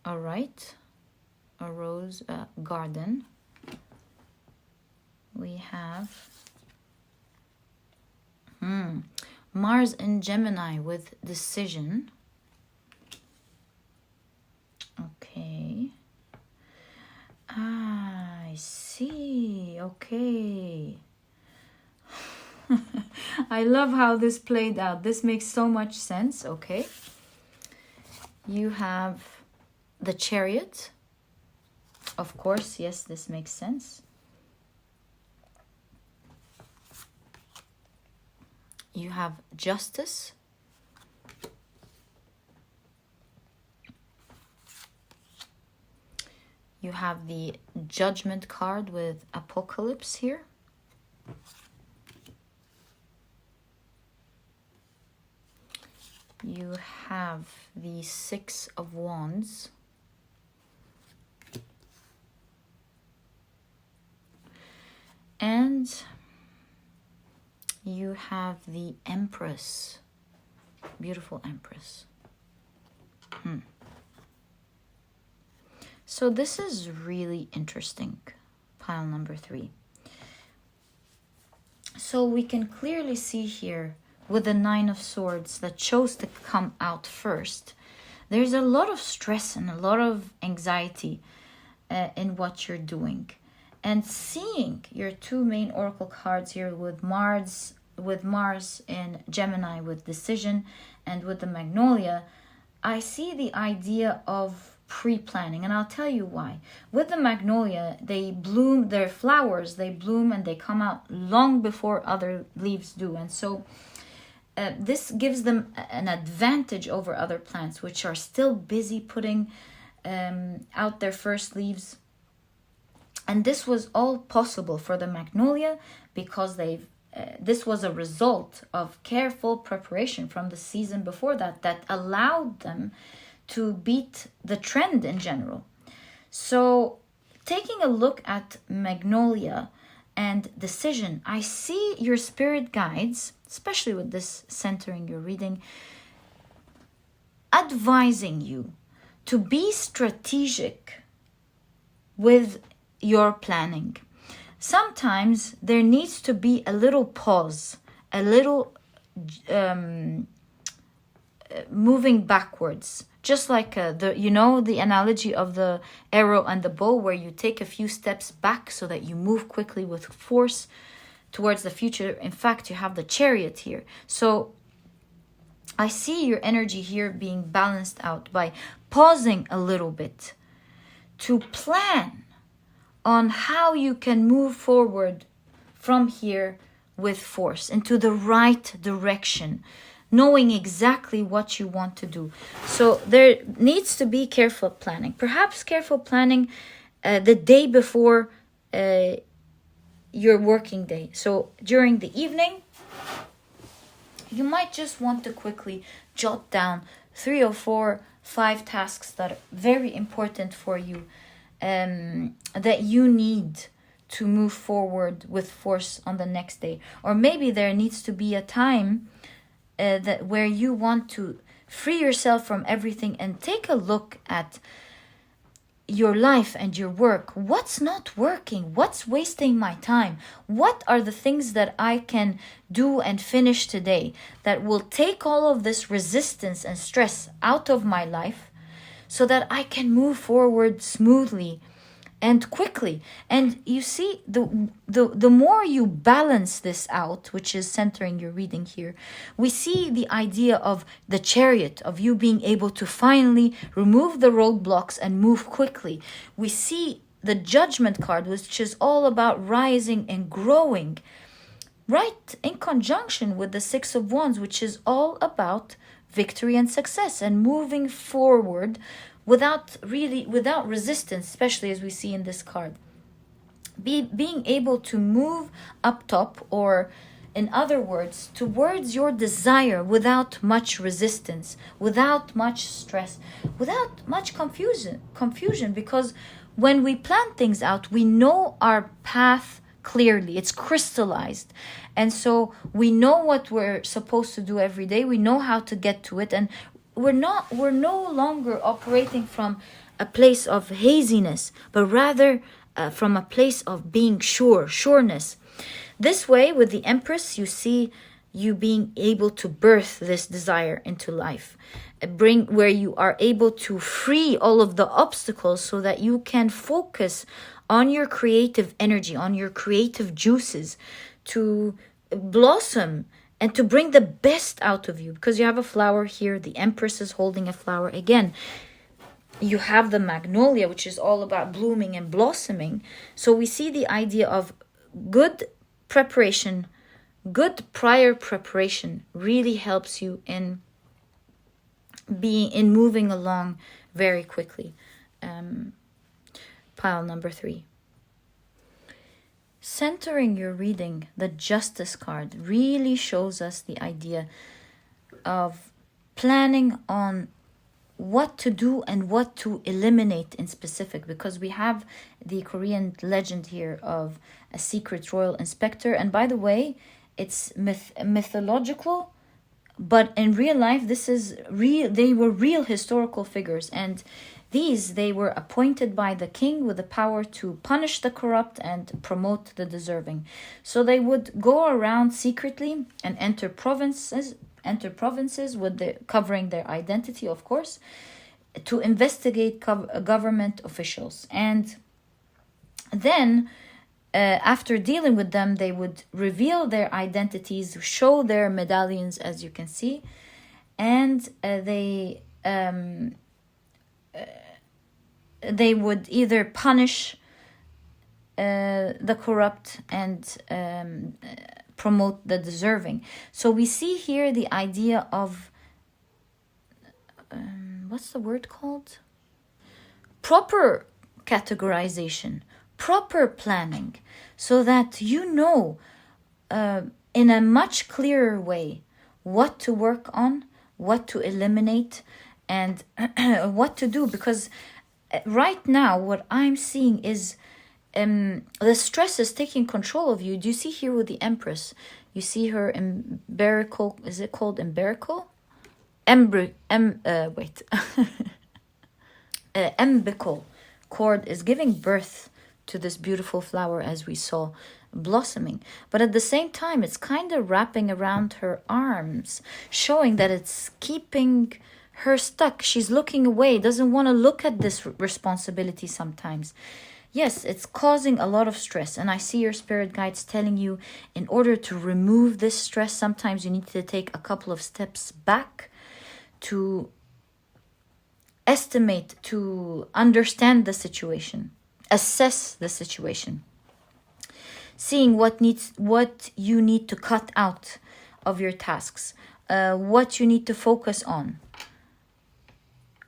All right, a rose garden. We have Mars in Gemini with decision. Okay. I see. Okay. I love how this played out. This makes so much sense. Okay. You have the Chariot. Of course, yes, this makes sense. You have Justice. You have the Judgment card with Apocalypse here. You have the Six of Wands. And you have the Empress. Beautiful Empress. So this is really interesting, pile number 3. So we can clearly see here with the Nine of Swords that chose to come out first, there's a lot of stress and a lot of anxiety in what you're doing. And seeing your 2 main oracle cards here with Mars in Gemini with decision and with the Magnolia, I see the idea of pre-planning, and I'll tell you why. With the Magnolia, they bloom, their flowers, they bloom and they come out long before other leaves do. And so this gives them an advantage over other plants, which are still busy putting out their first leaves. And this was all possible for the Magnolia because this was a result of careful preparation from the season before that allowed them to beat the trend in general. So taking a look at Magnolia and decision, I see your spirit guides, especially with this centering your reading, advising you to be strategic with your planning. Sometimes there needs to be a little pause, a little moving backwards. Just like the analogy of the arrow and the bow, where you take a few steps back so that you move quickly with force towards the future. In fact, you have the Chariot here. So I see your energy here being balanced out by pausing a little bit to plan on how you can move forward from here with force into the right direction, knowing exactly what you want to do. So there needs to be careful planning. Perhaps careful planning the day before your working day. So during the evening, you might just want to quickly jot down 3 or 4, 5 tasks that are very important for you, that you need to move forward with force on the next day. Or maybe there needs to be a time that where you want to free yourself from everything and take a look at your life and your work. What's not working? What's wasting my time? What are the things that I can do and finish today that will take all of this resistance and stress out of my life so that I can move forward smoothly and quickly? And you see, the more you balance this out, which is centering your reading here, we see the idea of the Chariot, of you being able to finally remove the roadblocks and move quickly. We see the Judgment card, which is all about rising and growing, right in conjunction with the Six of Wands, which is all about victory and success and moving forward without resistance, especially as we see in this card. Being able to move up top or In other words, towards your desire without much resistance, without much stress, without much confusion, because when we plan things out, we know our path clearly. It's crystallized. And so we know what we're supposed to do every day. We know how to get to it. And we're no longer operating from a place of haziness, but rather from a place of being sureness. This way, with the Empress, you see you being able to birth this desire into life, where you are able to free all of the obstacles so that you can focus on your creative energy, on your creative juices, to blossom and to bring the best out of you. Because you have a flower here, the Empress is holding a flower again. You have the Magnolia, which is all about blooming and blossoming. So we see the idea of good preparation, good prior preparation really helps you in moving along very quickly. Pile number 3. Centering your reading, the Justice card really shows us the idea of planning on what to do and what to eliminate in specific, because we have the Korean legend here of a secret royal inspector. And by the way, it's mythological, but in real life, this is real. They were real historical figures, and they were appointed by the king with the power to punish the corrupt and promote the deserving. So they would go around secretly and enter provinces with covering their identity, of course, to investigate government officials. And then after dealing with them, they would reveal their identities, show their medallions, as you can see, and they would either punish the corrupt and promote the deserving. So we see here the idea of what's the word called? Proper categorization, proper planning, so that you know in a much clearer way what to work on, what to eliminate, and what to do. Because right now what I'm seeing is the stress is taking control of you. Do you see here with the Empress? You see her umbilical, is it called umbilical? Umbilical cord is giving birth to this beautiful flower, as we saw blossoming. But at the same time, it's kind of wrapping around her arms, showing that it's keeping her stuck. She's looking away, doesn't want to look at this responsibility sometimes. Yes, it's causing a lot of stress. And I see your spirit guides telling you, in order to remove this stress, sometimes you need to take a couple of steps back to estimate, to understand the situation, assess the situation, seeing what you need to cut out of your tasks, what you need to focus on,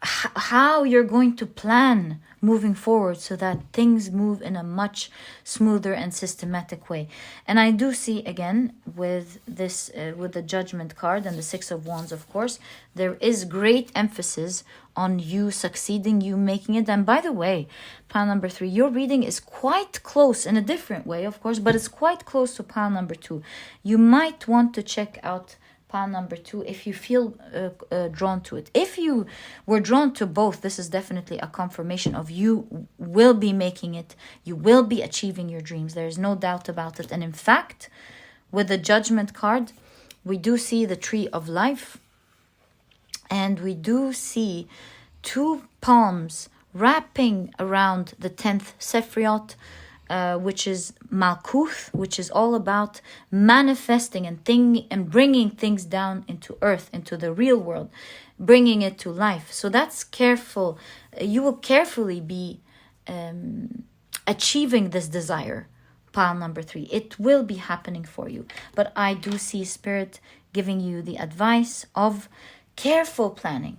how you're going to plan moving forward so that things move in a much smoother and systematic way. And I do see, again, with this, with the Judgment card and the Six of Wands, of course, there is great emphasis on you succeeding, you making it. And by the way, pile number 3, your reading is quite close, in a different way, of course, but it's quite close to pile number 2. You might want to check out pile number 2 if you feel drawn to it. If you were drawn to both, this is definitely a confirmation of you will be making it, you will be achieving your dreams. There's no doubt about it. And in fact, with the Judgment card, we do see the Tree of Life, and we do see 2 palms wrapping around the 10th Sephiroth, which is Malkuth, which is all about manifesting and bringing things down into earth, into the real world, bringing it to life. So that's careful. You will carefully be achieving this desire, pile number 3. It will be happening for you. But I do see Spirit giving you the advice of careful planning,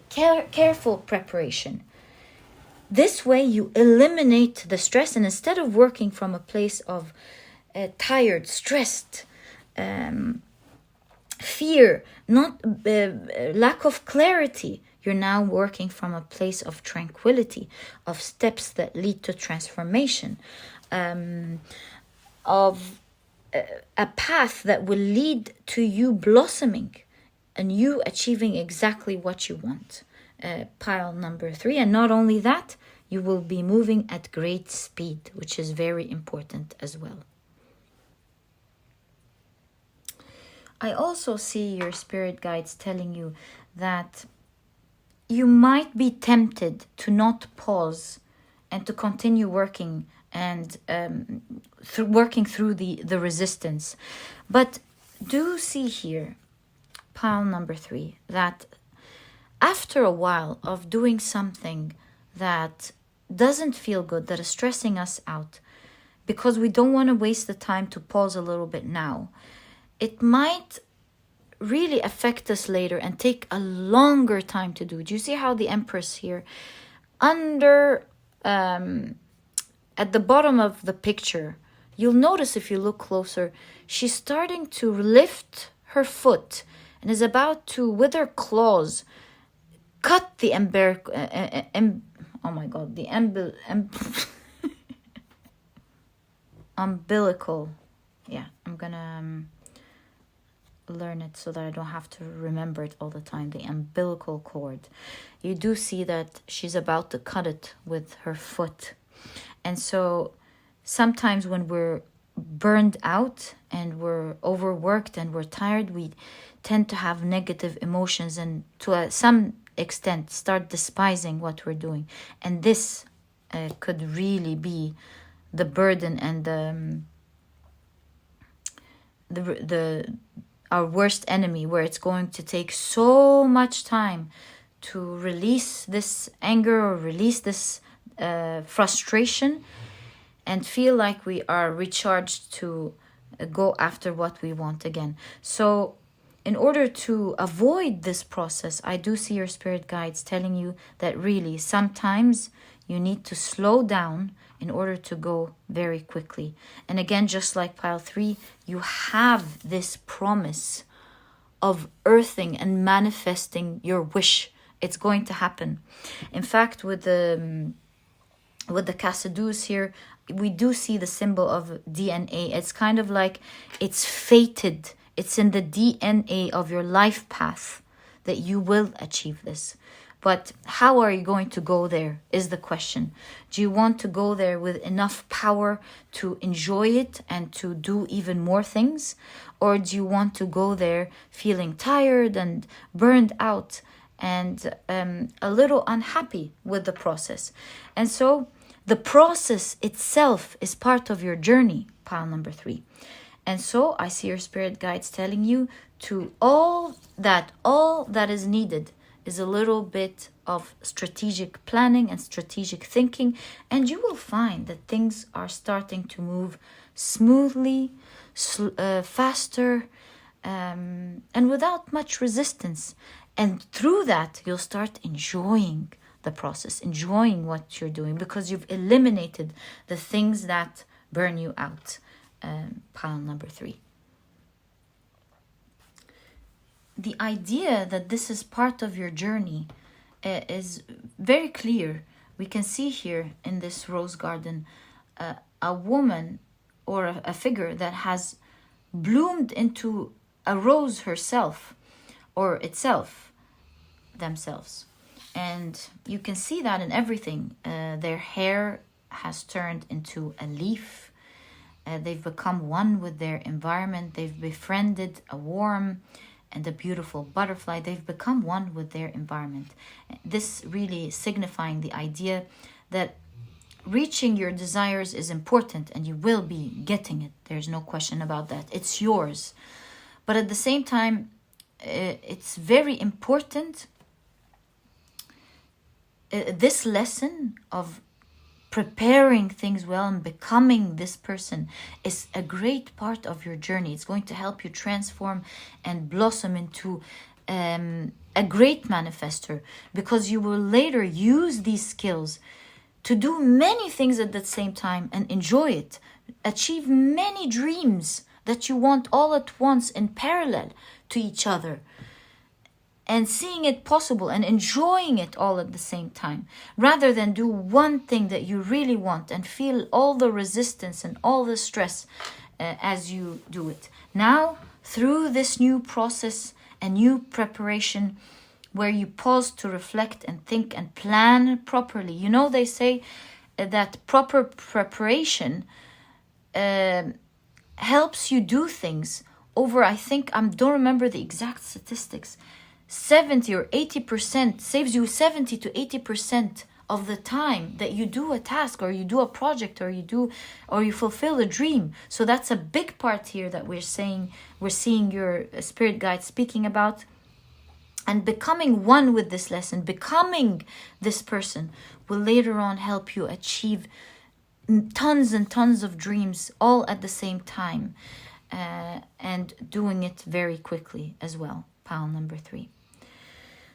careful preparation. This way you eliminate the stress, and instead of working from a place of tired, stressed, fear, not lack of clarity. You're now working from a place of tranquility, of steps that lead to transformation, of a path that will lead to you blossoming and you achieving exactly what you want. Pile number 3. And not only that, you will be moving at great speed, which is very important as well. I also see your spirit guides telling you that you might be tempted to not pause and to continue working and working through the resistance. But do see here, pile number 3, that after a while of doing something that doesn't feel good, that is stressing us out, because we don't want to waste the time to pause a little bit now, it might really affect us later and take a longer time to do. Do you see how the Empress here, under, at the bottom of the picture, you'll notice if you look closer, she's starting to lift her foot and is about to, with her claws, cut the umbilical. Yeah, I'm gonna learn it so that I don't have to remember it all the time. The umbilical cord. You do see that she's about to cut it with her foot. And so sometimes when we're burned out and we're overworked and we're tired, we tend to have negative emotions and to some extent start despising what we're doing. And this could really be the burden and the our worst enemy, where it's going to take so much time to release this anger or release this frustration and feel like we are recharged to go after what we want again. So in order to avoid this process, I do see your spirit guides telling you that really sometimes you need to slow down in order to go very quickly. And again, just like pile 3, you have this promise of earthing and manifesting your wish. It's going to happen. In fact, with the Cassidus here, we do see the symbol of DNA. It's kind of like it's fated. It's in the DNA of your life path that you will achieve this. But how are you going to go there is the question. Do you want to go there with enough power to enjoy it and to do even more things? Or do you want to go there feeling tired and burned out and a little unhappy with the process? And so the process itself is part of your journey, pile number 3. And so I see your spirit guides telling you to all that is needed is a little bit of strategic planning and strategic thinking, and you will find that things are starting to move smoothly, faster, and without much resistance. And through that, you'll start enjoying the process, enjoying what you're doing, because you've eliminated the things that burn you out. Pile number 3. The idea that this is part of your journey is very clear. We can see here in this rose garden a woman or a figure that has bloomed into a rose herself or itself, themselves. And you can see that in everything. Their hair has turned into a leaf. They've become one with their environment. They've befriended a worm and a beautiful butterfly. They've become one with their environment. This really signifying the idea that reaching your desires is important, and you will be getting it. There's no question about that. It's yours. But at the same time, it's very important. This lesson of preparing things well and becoming this person is a great part of your journey. It's going to help you transform and blossom into a great manifester, because you will later use these skills to do many things at the same time and enjoy it, achieve many dreams that you want all at once in parallel to each other, and seeing it possible and enjoying it all at the same time, rather than do one thing that you really want and feel all the resistance and all the stress as you do it. Now, through this new process and new preparation, where you pause to reflect and think and plan properly. You know, they say that proper preparation helps you do things over, I don't remember the exact statistics, 70 or 80%, saves you 70 to 80% of the time that you do a task, or you do a project, or you fulfill a dream. So that's a big part here that we're seeing your spirit guide speaking about. And becoming one with this lesson, becoming this person, will later on help you achieve tons and tons of dreams all at the same time, and doing it very quickly as well. Pile number 3.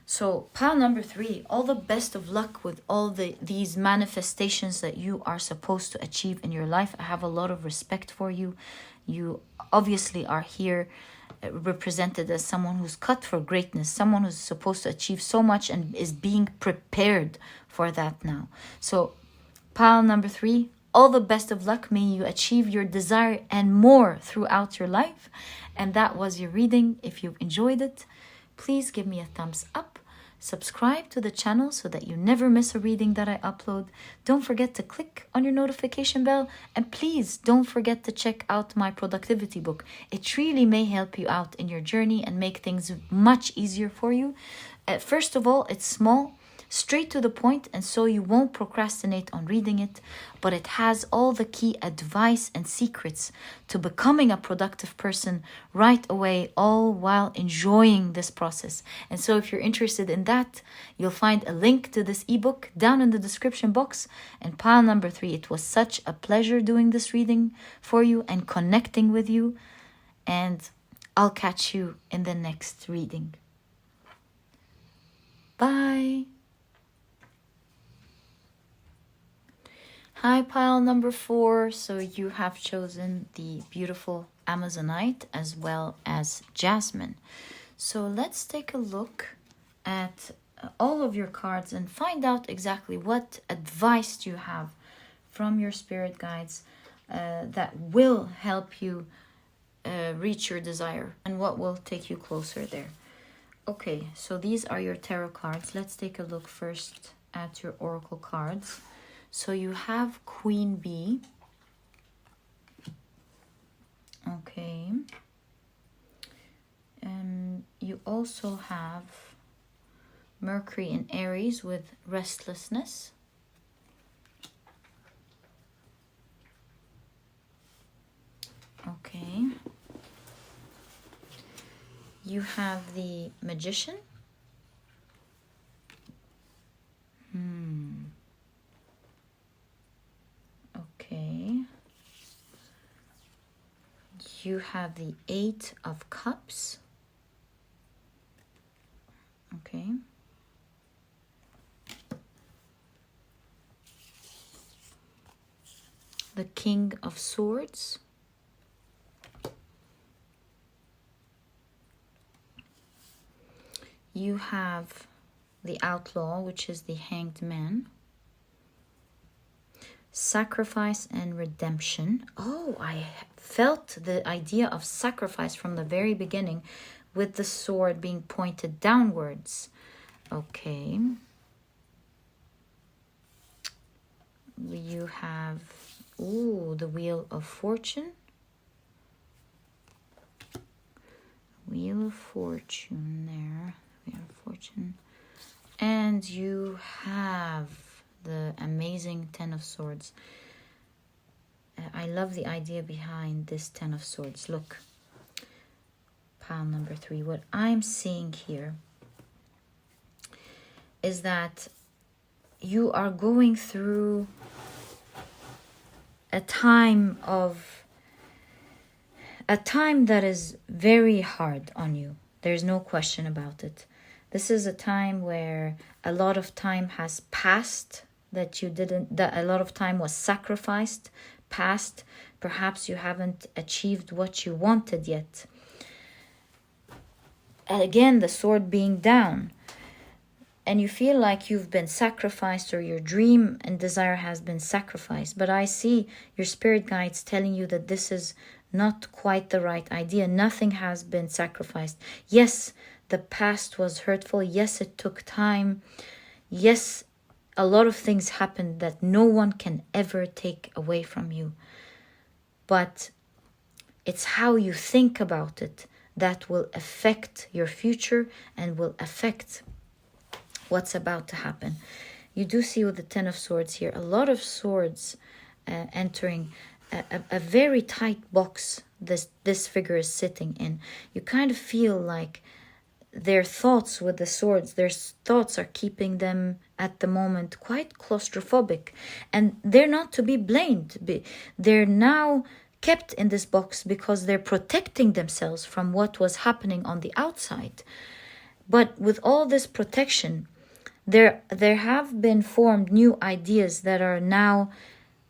So pile number 3, all the best of luck with all these manifestations that you are supposed to achieve in your life. I have a lot of respect for you. You obviously are here represented as someone who's cut for greatness, someone who's supposed to achieve so much and is being prepared for that now. So pile number 3, all the best of luck. May you achieve your desire and more throughout your life. And that was your reading. If you've enjoyed it, please give me a thumbs up. Subscribe to the channel so that you never miss a reading that I upload. Don't forget to click on your notification bell, and please don't forget to check out my productivity book. It really may help you out in your journey and make things much easier for you. First of all, it's small, straight to the point, and so you won't procrastinate on reading it, but it has all the key advice and secrets to becoming a productive person right away, all while enjoying this process. And so if you're interested in that, you'll find a link to this ebook down in the description box. And pile number 3, it was such a pleasure doing this reading for you and connecting with you, and I'll catch you in the next reading. Bye. Hi, pile number 4. So you have chosen the beautiful Amazonite as well as Jasmine. So let's take a look at all of your cards and find out exactly what advice you have from your spirit guides that will help you reach your desire, and what will take you closer there. Okay, so these are your tarot cards. Let's take a look first at your oracle cards. So you have Queen Bee. Okay. You also have Mercury in Aries with restlessness. Okay. You have the Magician. Okay. You have the 8 of Cups. Okay. The King of Swords. You have the Outlaw, which is the Hanged Man. Sacrifice and redemption. Oh, I felt the idea of sacrifice from the very beginning with the sword being pointed downwards. Okay. You have, the Wheel of Fortune. Wheel of Fortune there. Wheel of Fortune. And you have the amazing 10 of Swords. I love the idea behind this 10 of Swords. Look, pile number 3. What I'm seeing here is that you are going through a time that is very hard on you. There's no question about it. This is a time where a lot of time has passed that a lot of time was sacrificed, passed. perhaps you haven't achieved what you wanted yet. And again, the sword being down. And you feel like you've been sacrificed, or your dream and desire has been sacrificed. But I see your spirit guides telling you that this is not quite the right idea. Nothing has been sacrificed. Yes, the past was hurtful. Yes, it took time. Yes, a lot of things happened that no one can ever take away from you. But it's how you think about it that will affect your future and will affect what's about to happen. You do see with the Ten of Swords here, a lot of swords entering a very tight box this figure is sitting in. You kind of feel like their thoughts with the swords, their thoughts are keeping them at the moment quite claustrophobic. And they're not to be blamed. They're now kept in this box because they're protecting themselves from what was happening on the outside. But with all this protection, there have been formed new ideas that are now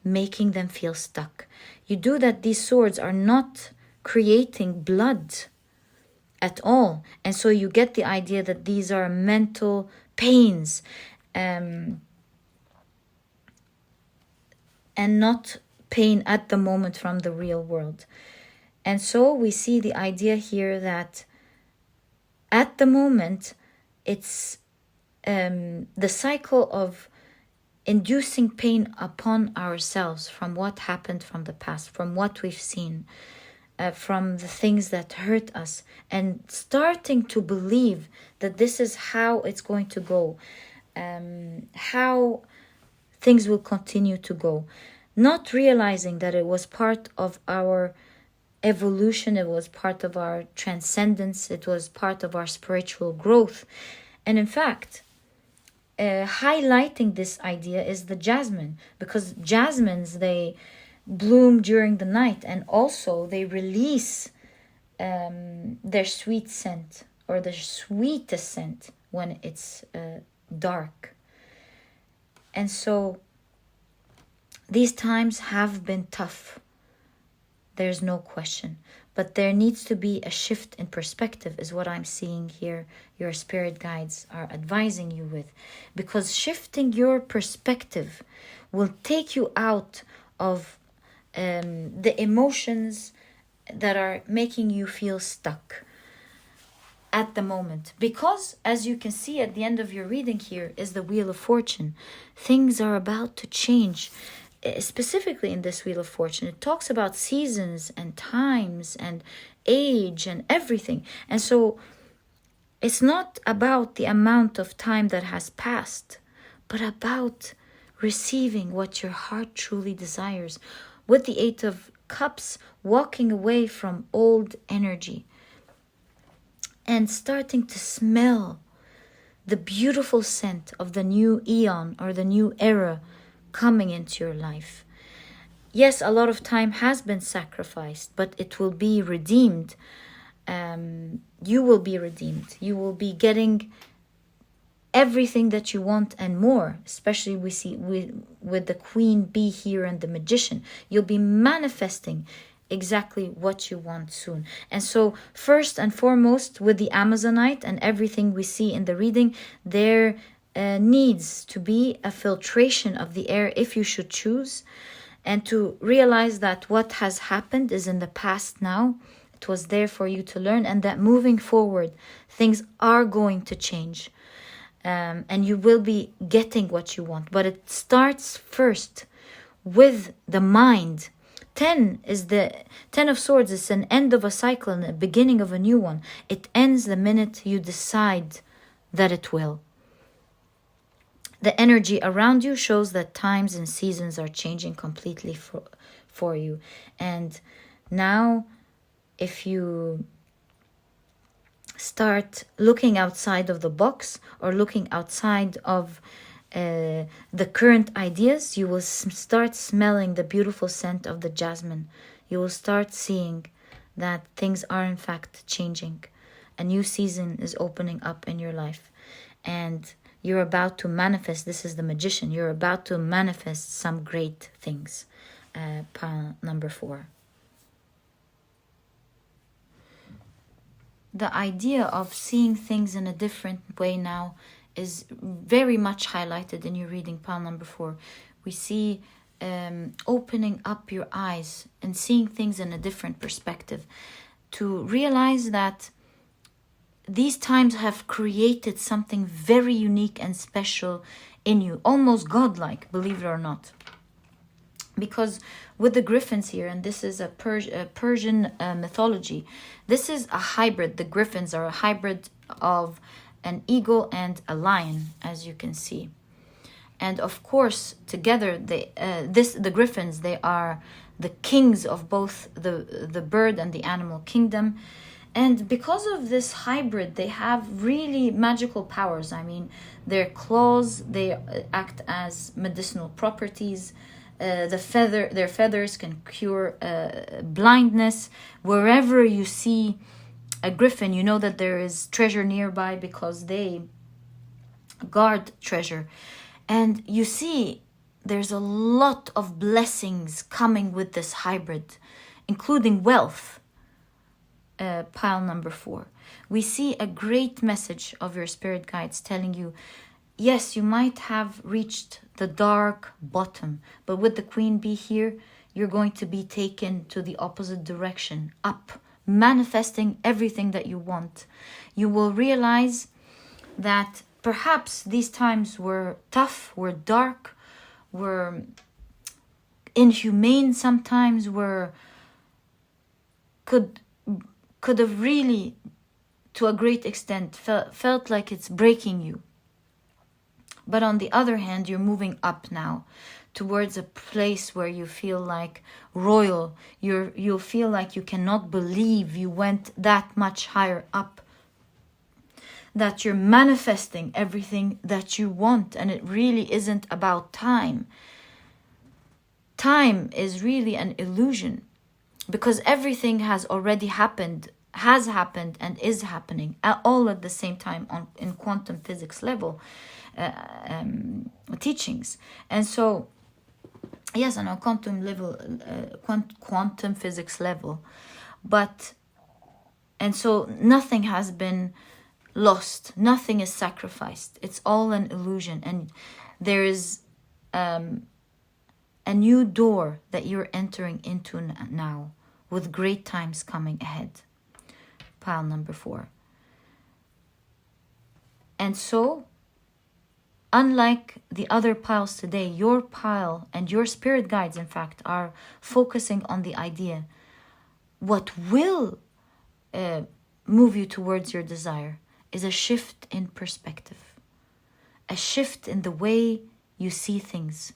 making them feel stuck. You do that, these swords are not creating blood at all. And so you get the idea that these are mental pains and not pain at the moment from the real world. And so we see the idea here that at the moment it's the cycle of inducing pain upon ourselves from what happened from the past, from what we've seen, from the things that hurt us, and starting to believe that this is how it's going to go, how things will continue to go, not realizing that it was part of our evolution, it was part of our transcendence, it was part of our spiritual growth. And in fact, highlighting this idea is the jasmine, because jasmines, they bloom during the night, and also they release their sweet scent, or the sweetest scent, when it's dark. And so these times have been tough, there's no question, but there needs to be a shift in perspective, is what I'm seeing here. Your spirit guides are advising you with, because shifting your perspective will take you out of the emotions that are making you feel stuck at the moment. Because as you can see at the end of your reading here is the Wheel of Fortune. Things are about to change. Specifically in this Wheel of Fortune, it talks about seasons and times and age and everything. And so it's not about the amount of time that has passed, but about receiving what your heart truly desires. With the Eight of Cups, walking away from old energy and starting to smell the beautiful scent of the new eon or the new era coming into your life. Yes, a lot of time has been sacrificed, but it will be redeemed. You will be redeemed. You will be getting everything that you want and more. Especially we see with the Queen Bee here and the Magician. You'll be manifesting exactly what you want soon. And so first and foremost, with the Amazonite and everything we see in the reading, there needs to be a filtration of the air if you should choose, and to realize that what has happened is in the past now. It was there for you to learn, and that moving forward things are going to change, and you will be getting what you want. But it starts first with the mind. 10 is the 10 of Swords. It's an end of a cycle and a beginning of a new one. It ends the minute you decide that it will. The energy around you shows that times and seasons are changing completely for you. And now, if you start looking outside of the box or looking outside of the current ideas, you will start smelling the beautiful scent of the jasmine. You will start seeing that things are in fact changing. A new season is opening up in your life. And you're about to manifest. This is the Magician. You're about to manifest some great things. pile number 4. The idea of seeing things in a different way now is very much highlighted in your reading, pile number 4. We see opening up your eyes and seeing things in a different perspective, to realize that these times have created something very unique and special in you, almost godlike, believe it or not. Because with the griffins here, and this is a Persian mythology, this is a hybrid. The griffins are a hybrid of an eagle and a lion, as you can see. And of course, together, the griffins, they are the kings of both the bird and the animal kingdom. And because of this hybrid, they have really magical powers. I mean, their claws, they act as medicinal properties. Their feathers can cure blindness. Wherever you see a griffin, you know that there is treasure nearby, because they guard treasure. And you see there's a lot of blessings coming with this hybrid, including wealth. Pile number 4. We see a great message of your spirit guides telling you, yes, you might have reached the dark bottom, but with the queen bee here, you're going to be taken to the opposite direction, up, manifesting everything that you want. You will realize that perhaps these times were tough, were dark, were inhumane sometimes, could have really, to a great extent, felt like it's breaking you. But on the other hand, you're moving up now towards a place where you feel like royal. You'll feel like you cannot believe you went that much higher up, that you're manifesting everything that you want. And it really isn't about time. Time is really an illusion, because everything has already happened, and is happening all at the same time in quantum physics level teachings. And so, yes, on a quantum level, quantum physics level, and so nothing has been lost, nothing is sacrificed. It's all an illusion, and there is a new door that you're entering into now, with great times coming ahead. Pile number 4. And so, unlike the other piles today, your pile and your spirit guides, in fact, are focusing on the idea, what will move you towards your desire is a shift in perspective, a shift in the way you see things,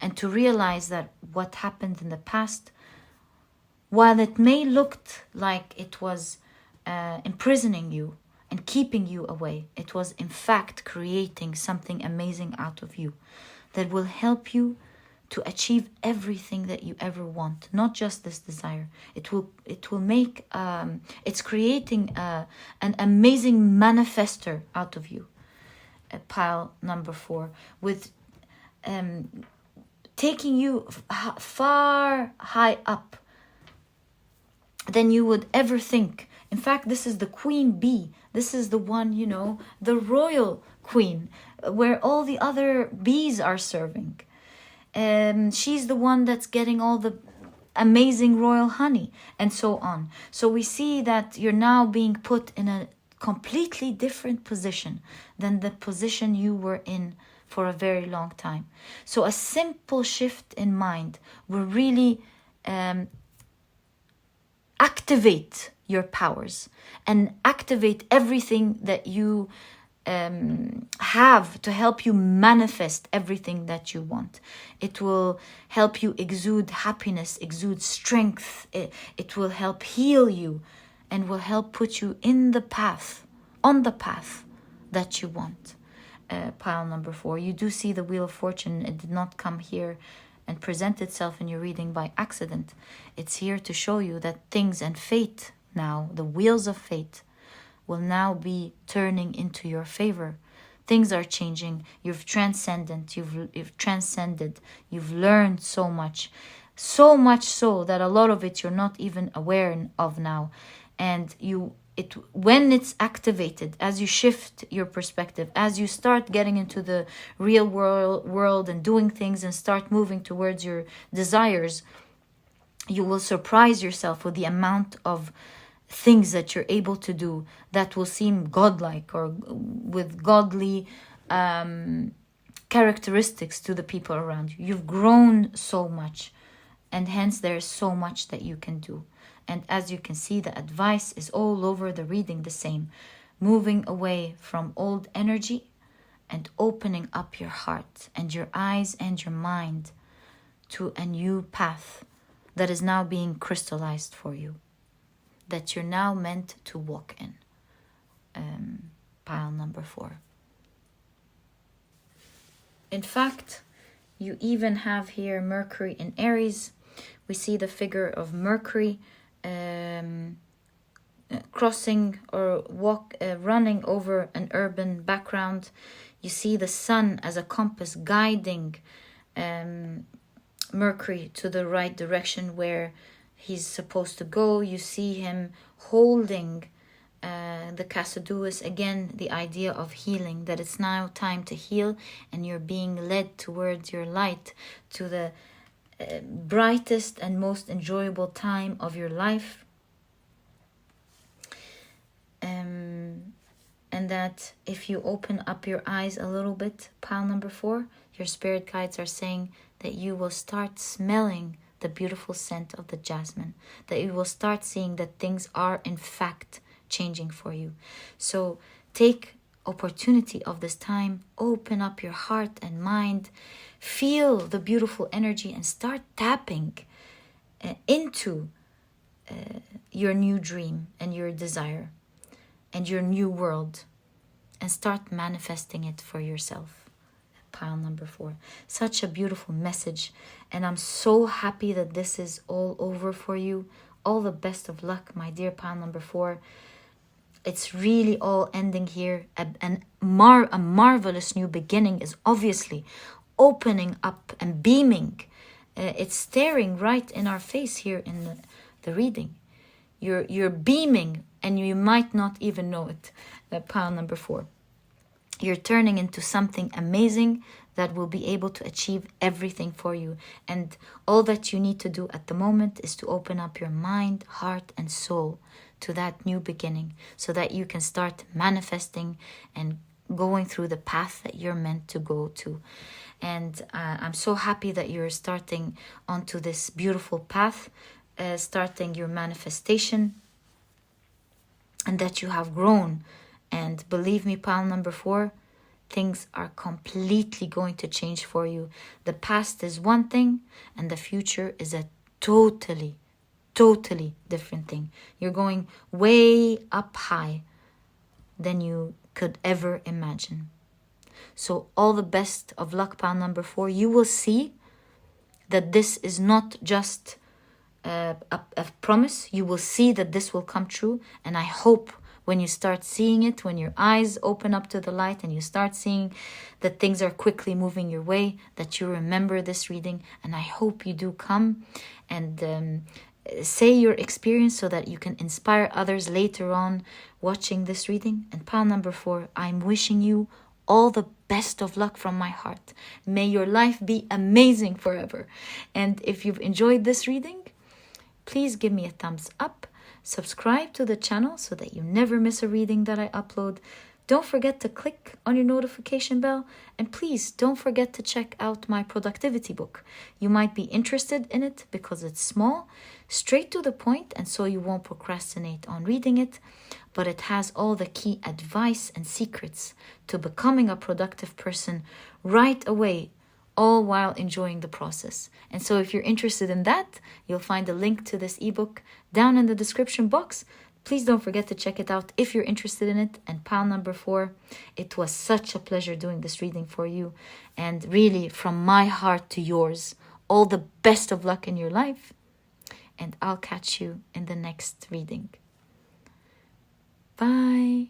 and to realize that what happened in the past, while it may looked like it was imprisoning you and keeping you away, it was in fact creating something amazing out of you that will help you to achieve everything that you ever want, not just this desire. It will make it's creating an amazing manifester out of you. Pile number 4, with taking you far high up than you would ever think. In fact, this is the queen bee. This is the one, the royal queen, where all the other bees are serving. She's the one that's getting all the amazing royal honey, and so on. So we see that you're now being put in a completely different position than the position you were in for a very long time. So a simple shift in mind will really activate your powers and activate everything that you have to help you manifest everything that you want. It will help you exude happiness, exude strength. It will help heal you and will help put you in the path, on the path that you want. Pile number 4, you do see the Wheel of Fortune. It did not come here and present itself in your reading by accident. It's here to show you that things and fate now, the wheels of fate, will now be turning into your favor. Things are changing. You've transcended. You've learned so much. So much so that a lot of it you're not even aware of now. And when it's activated, as you shift your perspective, as you start getting into the real world and doing things and start moving towards your desires, you will surprise yourself with the amount of things that you're able to do that will seem godlike or with godly characteristics to the people around you. You've grown so much, and hence there's so much that you can do. And as you can see, the advice is all over the reading the same. Moving away from old energy and opening up your heart and your eyes and your mind to a new path that is now being crystallized for you, that you're now meant to walk in. Pile number 4. In fact, you even have here Mercury in Aries. We see the figure of Mercury crossing or running over an urban background. You see the sun as a compass guiding Mercury to the right direction where he's supposed to go. You see him holding the Casadouis, again the idea of healing, that it's now time to heal and you're being led towards your light, to the brightest and most enjoyable time of your life. And that if you open up your eyes a little bit, pile number 4, your spirit guides are saying that you will start smelling the beautiful scent of the jasmine, that you will start seeing that things are in fact changing for you. So take opportunity of this time, open up your heart and mind, feel the beautiful energy and start tapping into your new dream and your desire and your new world, and start manifesting it for yourself. Pile number 4. Such a beautiful message, and I'm so happy that this is all over for you. All the best of luck, my dear pile number 4. It's really all ending here. A marvelous new beginning is obviously opening up and beaming. It's staring right in our face here in the reading. You're beaming and you might not even know it. Pile number 4. You're turning into something amazing that will be able to achieve everything for you. And all that you need to do at the moment is to open up your mind, heart, and soul to that new beginning so that you can start manifesting and going through the path that you're meant to go to. And I'm so happy that you're starting onto this beautiful path, starting your manifestation, and that you have grown. And believe me, pile number 4, things are completely going to change for you. The past is one thing and the future is a totally different thing. You're going way up high than you could ever imagine. So all the best of luck, pile number 4. You will see that this is not just a promise. You will see that this will come true. And I hope when you start seeing it, when your eyes open up to the light and you start seeing that things are quickly moving your way, that you remember this reading. And I hope you do come and say your experience so that you can inspire others later on watching this reading. And pile number 4, I'm wishing you all the best of luck from my heart. May your life be amazing forever. And if you've enjoyed this reading, please give me a thumbs up. Subscribe to the channel so that you never miss a reading that I upload. Don't forget to click on your notification bell. And please don't forget to check out my productivity book. You might be interested in it because it's small, straight to the point, and so you won't procrastinate on reading it. But it has all the key advice and secrets to becoming a productive person right away, all while enjoying the process. And so if you're interested in that, you'll find a link to this ebook down in the description box. Please don't forget to check it out if you're interested in it. And pile number 4, it was such a pleasure doing this reading for you. And really, from my heart to yours, all the best of luck in your life. And I'll catch you in the next reading. Bye.